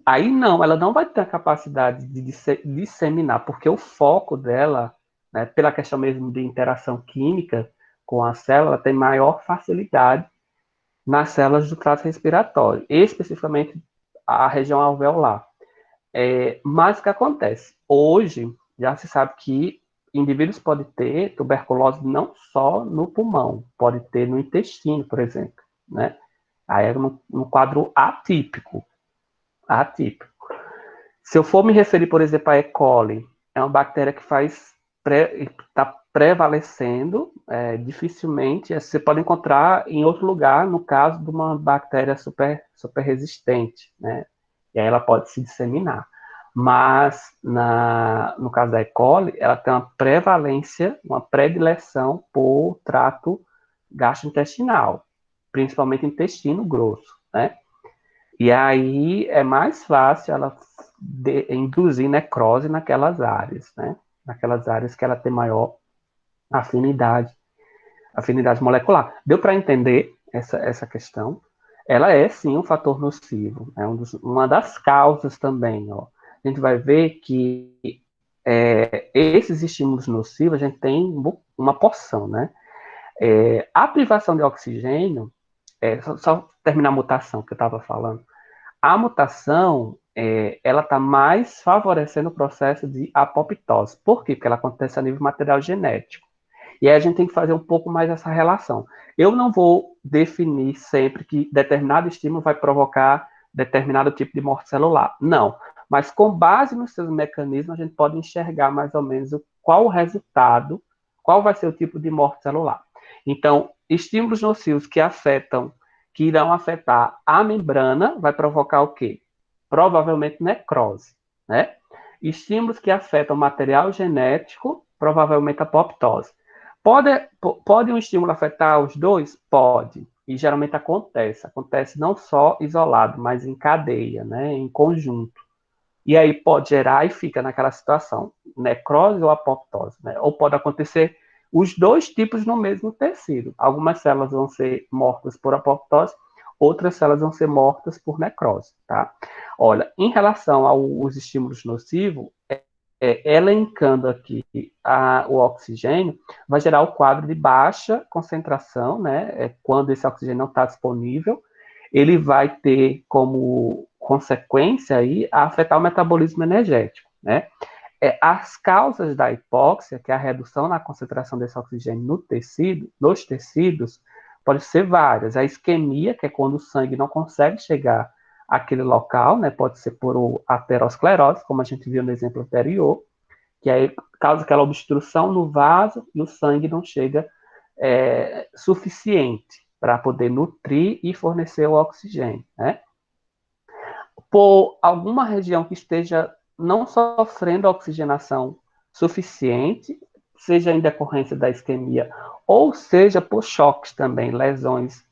Aí não, ela não vai ter a capacidade de disseminar, porque o foco dela, né, pela questão mesmo de interação química com a célula, ela tem maior facilidade nas células do trato respiratório, especificamente a região alveolar. Mas o que acontece? Hoje, já se sabe que indivíduos podem ter tuberculose não só no pulmão, pode ter no intestino, por exemplo, né? Aí é no quadro atípico. Se eu for me referir, por exemplo, a E. coli, é uma bactéria que está prevalecendo, dificilmente, você pode encontrar em outro lugar, no caso de uma bactéria super resistente, né? E aí ela pode se disseminar. Mas, no caso da E. coli, ela tem uma prevalência, uma predileção por trato gastrointestinal, principalmente intestino grosso, né? E aí é mais fácil ela induzir necrose naquelas áreas, né? Naquelas áreas que ela tem maior afinidade molecular. Deu para entender essa questão? Ela é, sim, um fator nocivo. É uma das causas também. Ó. A gente vai ver que esses estímulos nocivos, a gente tem uma porção, né? A privação de oxigênio, só terminar a mutação que eu estava falando, a mutação, ela está mais favorecendo o processo de apoptose. Por quê? Porque ela acontece a nível material genético. E aí a gente tem que fazer um pouco mais essa relação. Eu não vou definir sempre que determinado estímulo vai provocar determinado tipo de morte celular. Não. Mas com base nos seus mecanismos, a gente pode enxergar mais ou menos qual o resultado, qual vai ser o tipo de morte celular. Então, estímulos nocivos que irão afetar a membrana, vai provocar o quê? Provavelmente necrose, né? Estímulos que afetam o material genético, provavelmente apoptose. Pode um estímulo afetar os dois? Pode. E geralmente acontece. Acontece não só isolado, mas em cadeia, né? Em conjunto. E aí pode gerar e fica naquela situação, necrose ou apoptose, né? Ou pode acontecer os dois tipos no mesmo tecido. Algumas células vão ser mortas por apoptose, outras células vão ser mortas por necrose, tá? Olha, em relação aos estímulos nocivos, elencando aqui o oxigênio, vai gerar o quadro de baixa concentração, né? Quando esse oxigênio não está disponível, ele vai ter como consequência aí afetar o metabolismo energético, né? As causas da hipóxia, que é a redução na concentração desse oxigênio nos tecidos, pode ser várias. A isquemia, que é quando o sangue não consegue chegar àquele local, né? Pode ser por aterosclerose, como a gente viu no exemplo anterior, que aí causa aquela obstrução no vaso e o sangue não chega suficiente para poder nutrir e fornecer o oxigênio, né? Por alguma região que esteja não sofrendo oxigenação suficiente, seja em decorrência da isquemia, ou seja por choques também, lesões,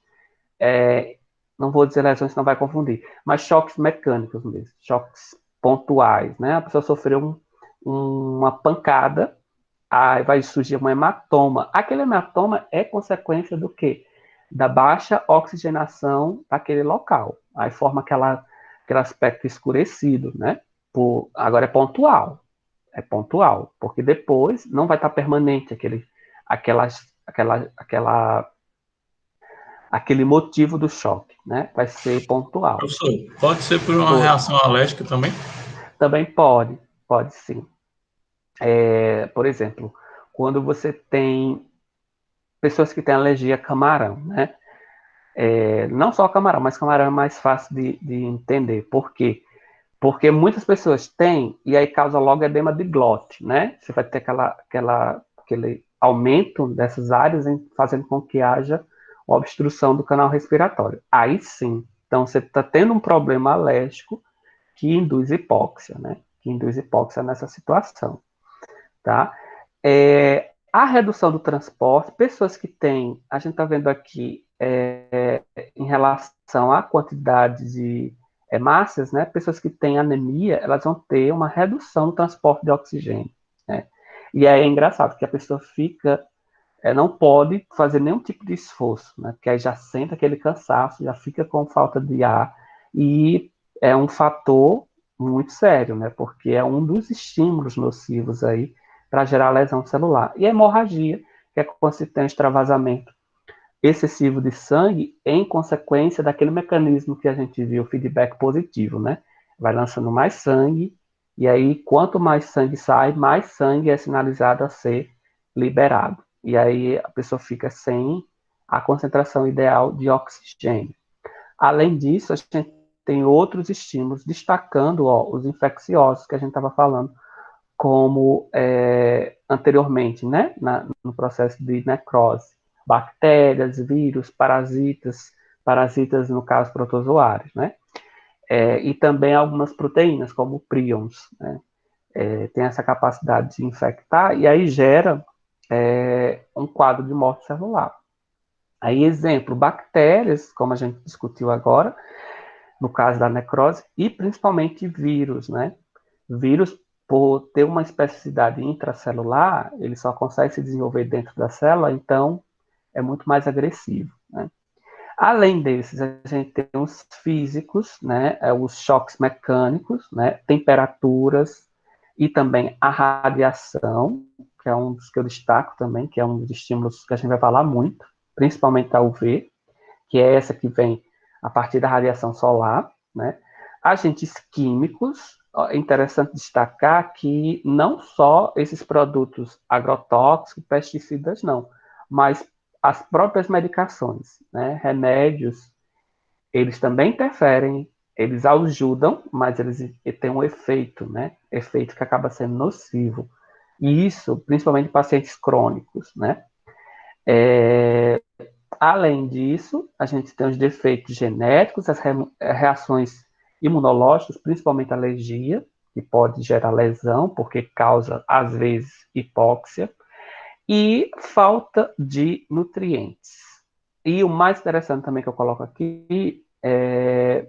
não vou dizer lesões, senão vai confundir, mas choques mecânicos mesmo, choques pontuais, né? A pessoa sofreu uma pancada, aí vai surgir um hematoma. Aquele hematoma é consequência do quê? Da baixa oxigenação daquele local. Aí forma aquele aspecto escurecido, né? Agora é pontual, porque depois não vai estar permanente aquele motivo do choque, né? Vai ser pontual. Professor, pode ser por uma reação alérgica também? Também pode sim. Por exemplo, quando você tem pessoas que têm alergia a camarão, né? Não só camarão, mas camarão é mais fácil de entender. Por quê? Porque muitas pessoas têm, e aí causa logo edema de glote, né? Você vai ter aquele aumento dessas áreas, fazendo com que haja obstrução do canal respiratório. Aí sim, então você está tendo um problema alérgico que induz hipóxia, né? Que induz hipóxia nessa situação, tá? A redução do transporte, pessoas que têm, a gente está vendo aqui, em relação à quantidade de hemácias, né? Pessoas que têm anemia, elas vão ter uma redução no transporte de oxigênio, né? E aí é engraçado que a pessoa fica, não pode fazer nenhum tipo de esforço, né? Porque aí já sente aquele cansaço, já fica com falta de ar, e é um fator muito sério, né? Porque é um dos estímulos nocivos aí para gerar lesão celular. E a hemorragia, que é quando se tem um extravasamento excessivo de sangue em consequência daquele mecanismo que a gente viu, feedback positivo, né? Vai lançando mais sangue, e aí quanto mais sangue sai, mais sangue é sinalizado a ser liberado. E aí a pessoa fica sem a concentração ideal de oxigênio. Além disso, a gente tem outros estímulos, destacando os infecciosos que a gente estava falando, como anteriormente, né, no processo de necrose. Bactérias, vírus, parasitas no caso protozoários, né? E também algumas proteínas, como prions, né? Tem essa capacidade de infectar e aí gera um quadro de morte celular. Aí, exemplo, bactérias, como a gente discutiu agora, no caso da necrose, e principalmente vírus, né? Vírus, por ter uma especificidade intracelular, ele só consegue se desenvolver dentro da célula, então é muito mais agressivo, né? Além desses, a gente tem os físicos, né? Os choques mecânicos, né? Temperaturas e também a radiação, que é um dos que eu destaco também, que é um dos estímulos que a gente vai falar muito, principalmente a UV, que é essa que vem a partir da radiação solar, né? Agentes químicos, é interessante destacar que não só esses produtos agrotóxicos, pesticidas, não, mas as próprias medicações, né? Remédios, eles também interferem, eles ajudam, mas eles têm um efeito, né? Efeito que acaba sendo nocivo. E isso, principalmente em pacientes crônicos, né? Além disso, a gente tem os defeitos genéticos, as reações imunológicas, principalmente alergia, que pode gerar lesão, porque causa, às vezes, hipóxia, e falta de nutrientes. E o mais interessante também que eu coloco aqui é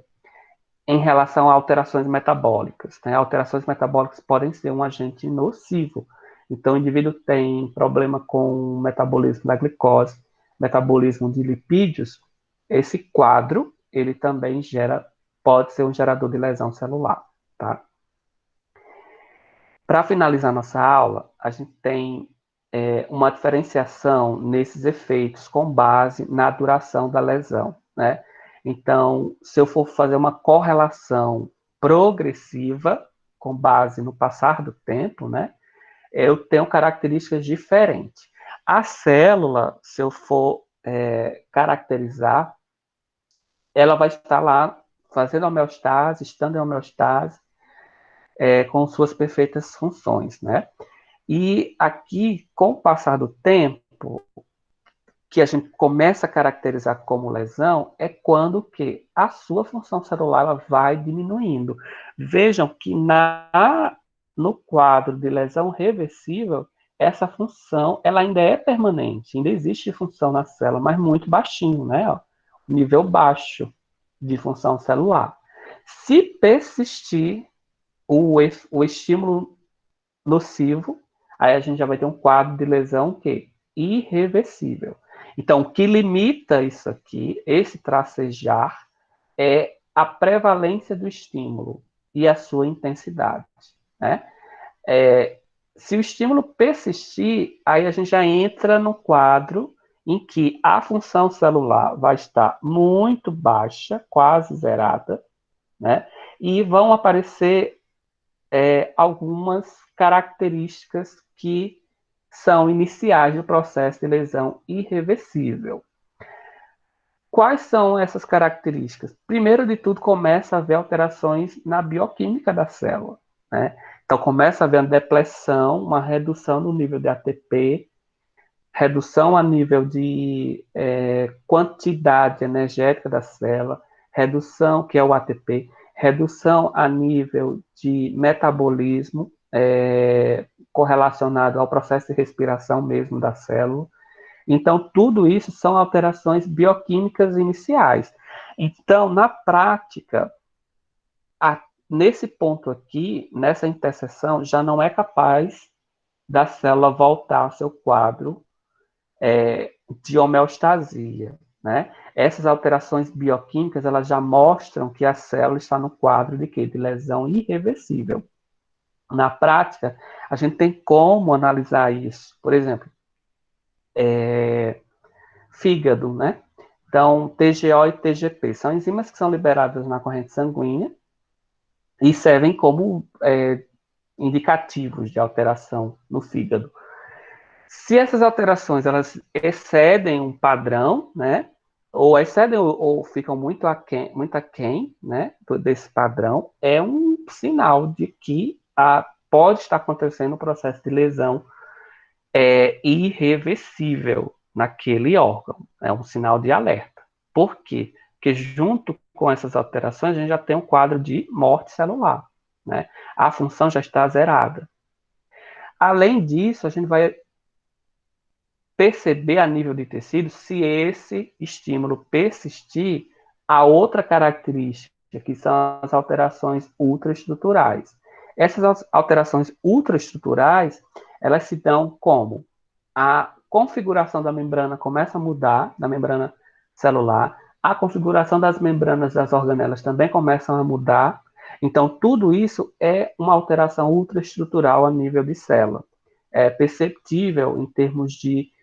em relação a alterações metabólicas, né? Alterações metabólicas podem ser um agente nocivo. Então, o indivíduo tem problema com o metabolismo da glicose, metabolismo de lipídios. Esse quadro, ele também pode ser um gerador de lesão celular, tá? Para finalizar nossa aula, a gente tem uma diferenciação nesses efeitos com base na duração da lesão, né? Então, se eu for fazer uma correlação progressiva com base no passar do tempo, né? Eu tenho características diferentes. A célula, se eu for caracterizar, ela vai estar lá fazendo homeostase, estando em homeostase, com suas perfeitas funções, né? E aqui, com o passar do tempo, que a gente começa a caracterizar como lesão, é quando que a sua função celular ela vai diminuindo. Vejam que no quadro de lesão reversível, essa função ela ainda é permanente, ainda existe função na célula, mas muito baixinho, né? Ó, nível baixo de função celular. Se persistir o estímulo nocivo, aí a gente já vai ter um quadro de lesão que irreversível. Então, o que limita isso aqui, esse tracejar, é a prevalência do estímulo e a sua intensidade, né? Se o estímulo persistir, aí a gente já entra no quadro em que a função celular vai estar muito baixa, quase zerada, né? E vão aparecer algumas características que são iniciais do processo de lesão irreversível. quais são essas características? Primeiro de tudo, começa a haver alterações na bioquímica da célula, né? Então, começa a haver uma depressão, uma redução no nível de ATP, redução a nível de quantidade energética da célula, redução, que é o ATP, redução a nível de metabolismo, correlacionado ao processo de respiração mesmo da célula. Então, tudo isso são alterações bioquímicas iniciais. Então, na prática, nesse ponto aqui, nessa interseção, já não é capaz da célula voltar ao seu quadro de homeostasia, né? Essas alterações bioquímicas, elas já mostram que a célula está no quadro de quê? De lesão irreversível. Na prática, a gente tem como analisar isso. Por exemplo, fígado, né? Então, TGO e TGP são enzimas que são liberadas na corrente sanguínea e servem como indicativos de alteração no fígado. Se essas alterações elas excedem um padrão, né? Ou excedem ou ficam muito aquém, né? Desse padrão, é um sinal de que pode estar acontecendo um processo de lesão irreversível naquele órgão. É um sinal de alerta. Por quê? Porque junto com essas alterações, a gente já tem um quadro de morte celular, né? A função já está zerada. Além disso, a gente vai perceber a nível de tecido se esse estímulo persistir, a outra característica, que são as alterações ultraestruturais. Essas alterações ultraestruturais, elas se dão como? A configuração da membrana começa a mudar, da membrana celular, a configuração das membranas das organelas também começam a mudar. Então, tudo isso é uma alteração ultraestrutural a nível de célula. É perceptível em termos de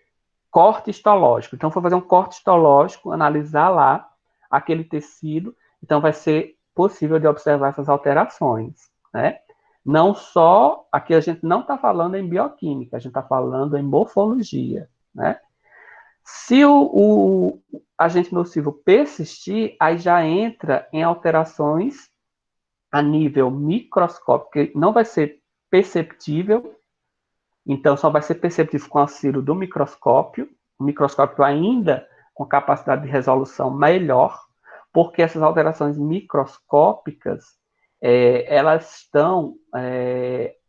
corte histológico. Então, foi fazer um corte histológico, analisar lá aquele tecido, então vai ser possível de observar essas alterações, né? Não só, aqui a gente não está falando em bioquímica, a gente está falando em morfologia, né? Se o agente nocivo persistir, aí já entra em alterações a nível microscópico, que não vai ser perceptível, então só vai ser perceptível com auxílio do microscópio, um microscópio ainda com capacidade de resolução melhor, porque essas alterações microscópicas, elas estão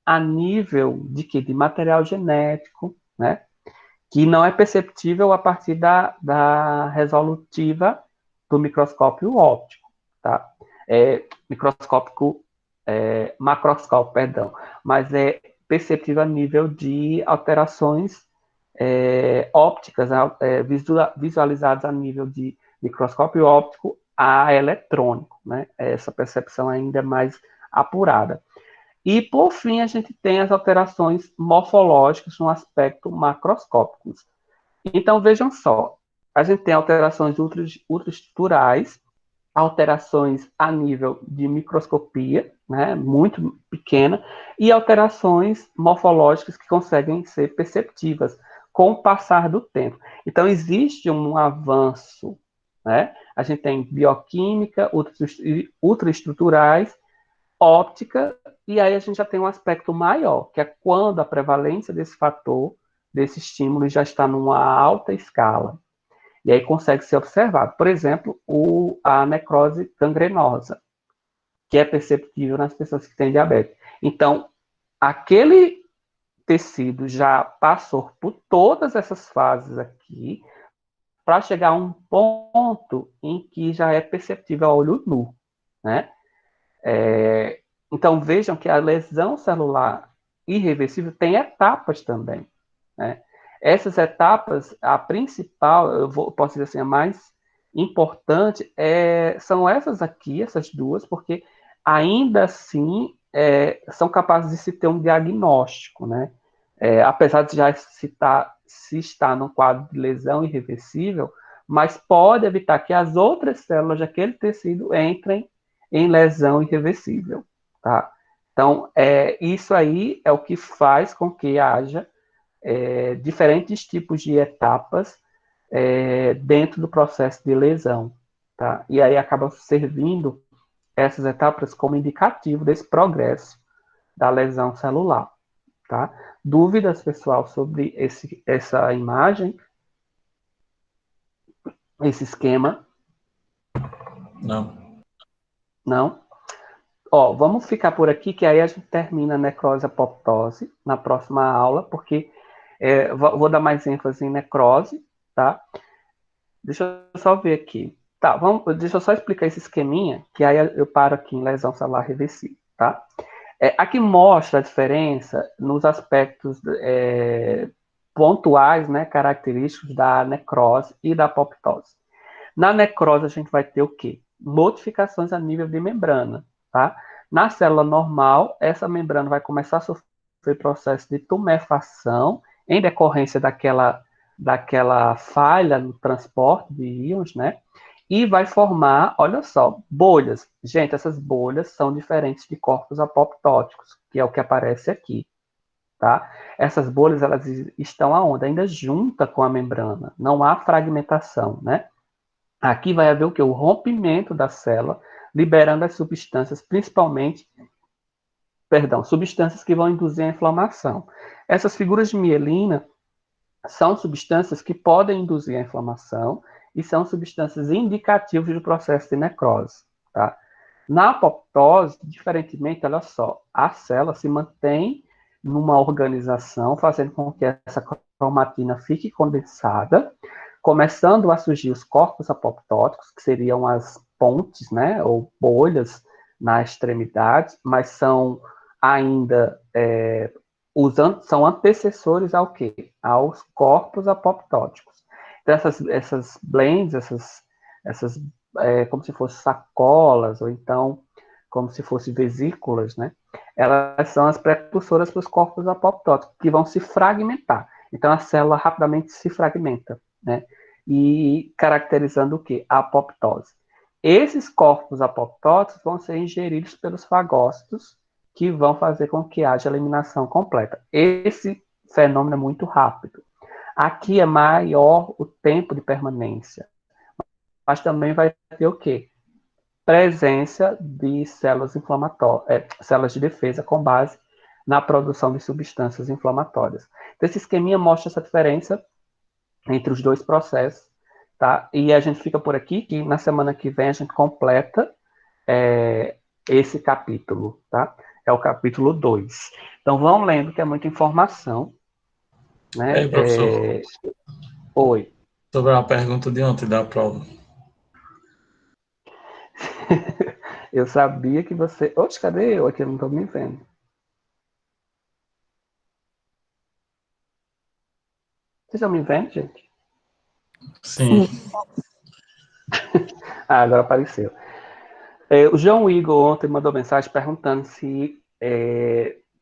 a nível de quê? De material genético, né? Que não é perceptível a partir da resolutiva do microscópio óptico, tá? Macroscópio, perdão, mas é perceptível a nível de alterações ópticas, visualizadas a nível de microscópio óptico a eletrônico, né? Essa percepção ainda é mais apurada. E, por fim, a gente tem as alterações morfológicas no aspecto macroscópicos. Então, vejam só, a gente tem alterações ultraestruturais, alterações a nível de microscopia, né, muito pequena, e alterações morfológicas que conseguem ser perceptivas com o passar do tempo. Então, existe um avanço, né? A gente tem bioquímica, ultraestruturais, óptica, e aí a gente já tem um aspecto maior, que é quando a prevalência desse fator, desse estímulo, já está numa alta escala. E aí consegue ser observado. Por exemplo, a necrose gangrenosa, que é perceptível nas pessoas que têm diabetes. Então, aquele tecido já passou por todas essas fases aqui, para chegar a um ponto em que já é perceptível a olho nu, né? Então, vejam que a lesão celular irreversível tem etapas também, né? Essas etapas, a principal, posso dizer assim, a mais importante, são essas aqui, essas duas, porque ainda assim são capazes de se ter um diagnóstico, né? Apesar de já se estar no quadro de lesão irreversível, mas pode evitar que as outras células daquele tecido entrem em lesão irreversível, tá? Então, isso aí é o que faz com que haja diferentes tipos de etapas dentro do processo de lesão, tá? E aí acaba servindo essas etapas como indicativo desse progresso da lesão celular, tá? Dúvidas, pessoal, sobre essa imagem, esse esquema? Não. Não? Ó, vamos ficar por aqui, que aí a gente termina a necrose e apoptose na próxima aula, porque vou dar mais ênfase em necrose, tá? Deixa eu só ver aqui. Tá, deixa eu só explicar esse esqueminha, que aí eu paro aqui em lesão celular reversível, tá? Aqui mostra a diferença nos aspectos pontuais, né, característicos da necrose e da apoptose. Na necrose, a gente vai ter o quê? Modificações a nível de membrana, tá? Na célula normal, essa membrana vai começar a sofrer processo de tumefação em decorrência daquela falha no transporte de íons, né? E vai formar, olha só, bolhas. Gente, essas bolhas são diferentes de corpos apoptóticos, que é o que aparece aqui, tá? Essas bolhas, elas estão aonde? Ainda junta com a membrana, não há fragmentação, né? Aqui vai haver o que? O rompimento da célula, liberando as substâncias, principalmente, substâncias que vão induzir a inflamação. Essas figuras de mielina são substâncias que podem induzir a inflamação e são substâncias indicativas do processo de necrose, tá? Na apoptose, diferentemente, olha só, a célula se mantém numa organização, fazendo com que essa cromatina fique condensada, começando a surgir os corpos apoptóticos, que seriam as pontes, né, ou bolhas na extremidade, mas são ainda são antecessores ao quê? Aos corpos apoptóticos. Então, essas blends, essas como se fossem sacolas, ou então como se fossem vesículas, né? Elas são as precursoras para os corpos apoptóticos, que vão se fragmentar. Então, a célula rapidamente se fragmenta, né? E caracterizando o quê? A apoptose. Esses corpos apoptóticos vão ser ingeridos pelos fagócitos, que vão fazer com que haja eliminação completa. Esse fenômeno é muito rápido. Aqui é maior o tempo de permanência, mas também vai ter o quê? Presença de células inflamatórias, células de defesa com base na produção de substâncias inflamatórias. Então, esse esqueminha mostra essa diferença entre os dois processos, tá? E a gente fica por aqui, que na semana que vem a gente completa esse capítulo, tá? É o capítulo 2. Então, vão lendo que é muita informação, né? Professor, Oi. sobre a pergunta de ontem da prova. Eu sabia que você... Oxe, cadê eu aqui? Eu não estou me vendo. Vocês estão me vendo, gente? Sim. Agora apareceu. O João Igor ontem mandou mensagem perguntando se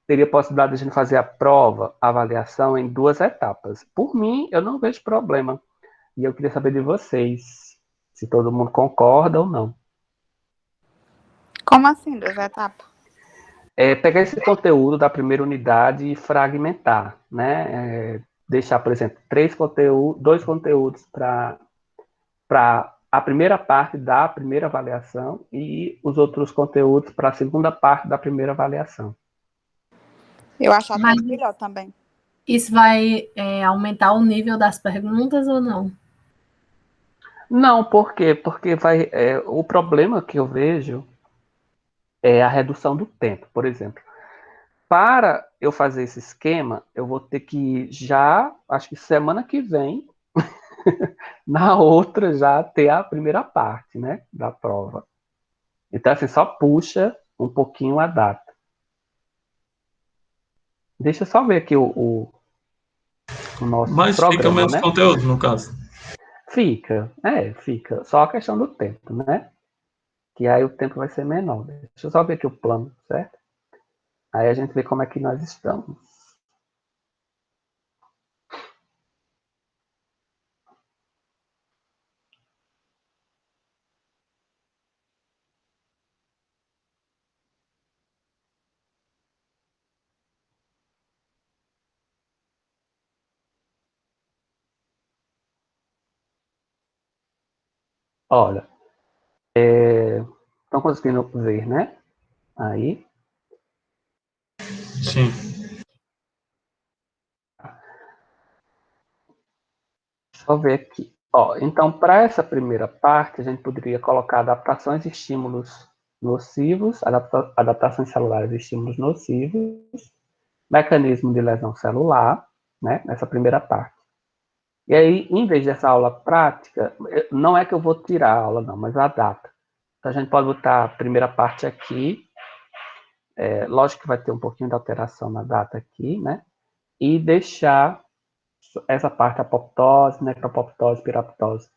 teria possibilidade de a gente fazer a prova, a avaliação, em 2 etapas. Por mim, eu não vejo problema. E eu queria saber de vocês, se todo mundo concorda ou não. Como assim, 2 etapas? Pegar esse conteúdo da primeira unidade e fragmentar, né? Deixar, por exemplo, 2 conteúdos para a primeira parte da primeira avaliação e os outros conteúdos para a segunda parte da primeira avaliação. Eu acho até Mas melhor também. isso vai aumentar o nível das perguntas ou não? Não, por quê? Porque o problema que eu vejo é a redução do tempo, por exemplo. Para eu fazer esse esquema, eu vou ter que já, acho que semana que vem, na outra já ter a primeira parte, né, da prova. Então, assim, só puxa um pouquinho a data. Deixa eu só ver aqui o nosso Mas fica programa, menos né? conteúdo, no caso. Fica. Só a questão do tempo, né? Que aí o tempo vai ser menor. Deixa eu só ver aqui o plano, certo? Aí a gente vê como é que nós estamos. Olha, estão conseguindo ver, né? Aí. Sim. Deixa eu ver aqui. Ó, então, para essa primeira parte, a gente poderia colocar adaptações e estímulos nocivos, adaptações celulares e estímulos nocivos, mecanismo de lesão celular, né? Nessa primeira parte. E aí, em vez dessa aula prática, não é que eu vou tirar a aula, não, mas a data. Então, a gente pode botar a primeira parte aqui. Lógico que vai ter um pouquinho de alteração na data aqui, né? E deixar essa parte apoptose, necropoptose, piraptose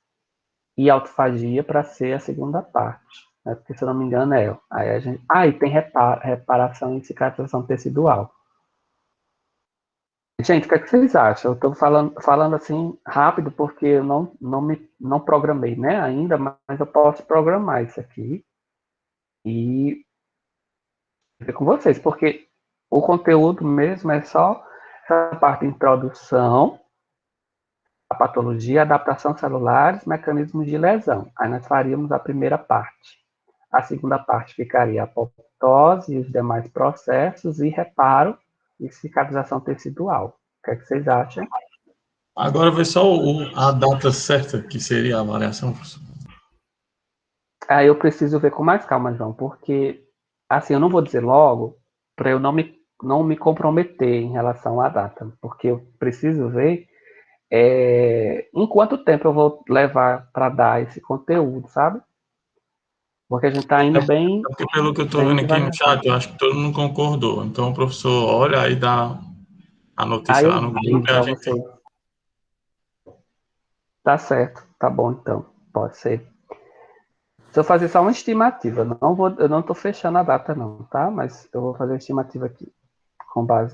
e autofagia para ser a segunda parte. Né? Porque, se eu não me engano, Aí a gente... e tem reparação e cicatrização tecidual. Gente, o que é que vocês acham? Eu estou falando assim rápido porque eu não programei, né, ainda, mas eu posso programar isso aqui e ver com vocês, porque o conteúdo mesmo é só essa parte de introdução, a patologia, adaptação celulares, mecanismos de lesão. Aí nós faríamos a primeira parte. A segunda parte ficaria a apoptose e os demais processos e reparo e cicatrização tecidual. O que é que vocês acham? Agora vê só a data certa que seria a avaliação, professor. Aí eu preciso ver com mais calma, João, porque assim, eu não vou dizer logo para eu não me comprometer em relação à data, porque eu preciso ver em quanto tempo eu vou levar para dar esse conteúdo, sabe? Porque a gente está indo bem, Porque pelo que eu estou bem vendo aqui no devagarzinho. chat, eu acho que todo mundo concordou. Então o professor olha aí, dá a Aí notícia lá eu no digo grupo e a para gente. vocês. Tá certo, tá bom então, pode ser. Se eu fazer só uma estimativa, eu não estou fechando a data não, tá? Mas eu vou fazer uma estimativa aqui, com base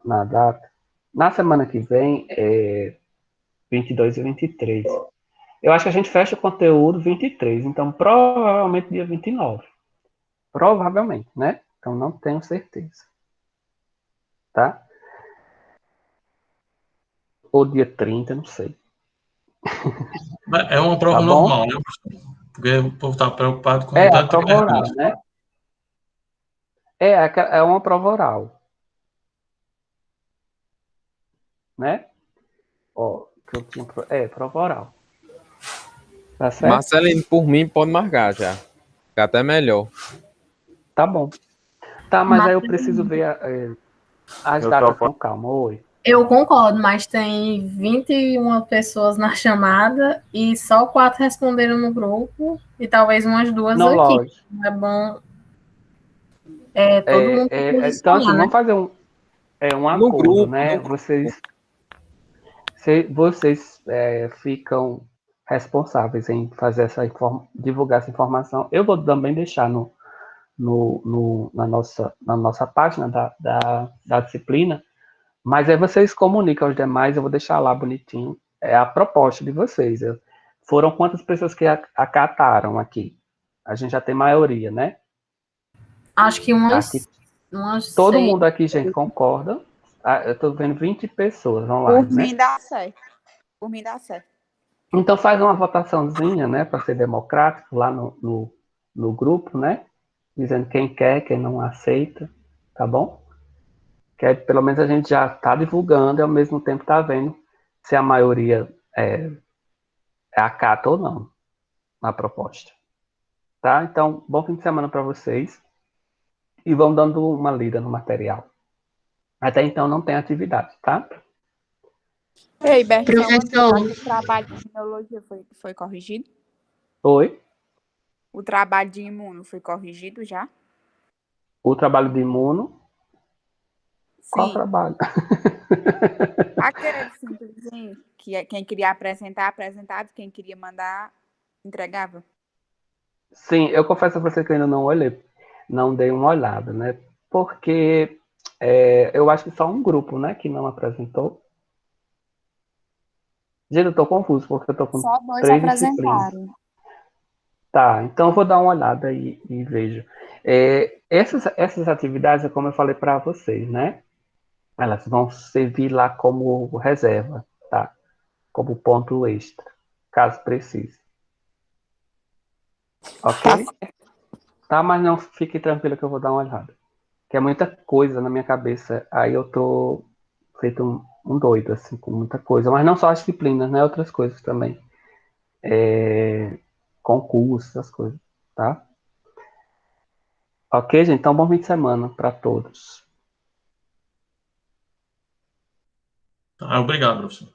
na data. Na semana que vem, 22 e 23. Eu acho que a gente fecha o conteúdo 23, então provavelmente dia 29. Provavelmente, né? Então não tenho certeza. Tá? Ou dia 30, não sei. É uma Tá prova bom? normal, né, professor? Porque o povo está preocupado com o A tanto de prova oral, perguntas. né? É uma prova oral, né? Ó, que eu tinha, prova oral. Tá certo? Marcelino, por mim, pode marcar já. Fica até melhor. Tá bom. Tá, mas aí eu preciso ver as datas com calma. Oi. Eu concordo, mas tem 21 pessoas na chamada e só 4 responderam no grupo e talvez umas 2 Não, aqui. lógico. É bom todo mundo se Então, assim, posicionar, né? vamos fazer um No acordo, grupo, né? no grupo. Vocês ficam responsáveis em fazer divulgar essa informação. Eu vou também deixar na nossa página da disciplina, mas aí vocês comunicam aos demais, eu vou deixar lá bonitinho. É a proposta de vocês. Foram quantas pessoas que acataram aqui? A gente já tem maioria, né? Acho que Aqui, umas todo 6. mundo aqui, gente, concorda. Eu estou vendo 20 pessoas Por online, mim né? dá certo. Por mim dá certo. Então faz uma votaçãozinha, né, para ser democrático lá no grupo, né? Dizendo quem quer, quem não aceita, tá bom? Que aí, pelo menos a gente já está divulgando e ao mesmo tempo está vendo se a maioria acata ou não na proposta. Tá? Então, bom fim de semana para vocês e vão dando uma lida no material. Até então não tem atividade, tá? Ei, Berto, só uma Professor, dúvida. O trabalho de imunologia foi corrigido? Oi? O trabalho de imuno foi corrigido já? O trabalho de imuno. Qual Sim. trabalho? Aquele simplesinho que quem queria apresentar, apresentava, quem queria mandar, entregava. Sim, eu confesso a você que eu ainda não olhei, não dei uma olhada, né? Porque eu acho que só um grupo, né, que não apresentou. Gente, eu tô confuso, porque eu tô com Só 2 3 disciplinas. apresentaram. Tá, então eu vou dar uma olhada e vejo. Essas atividades, é como eu falei para vocês, né? Elas vão servir lá como reserva, tá? Como ponto extra, caso precise. Ok? Tá, mas não fique tranquila que eu vou dar uma olhada. Que é muita coisa na minha cabeça. Aí eu tô feito um doido, assim, com muita coisa. Mas não só as disciplinas, né? Outras coisas também. Concursos, essas coisas, tá? Ok, gente? Então, bom fim de semana para todos. Obrigado, professor.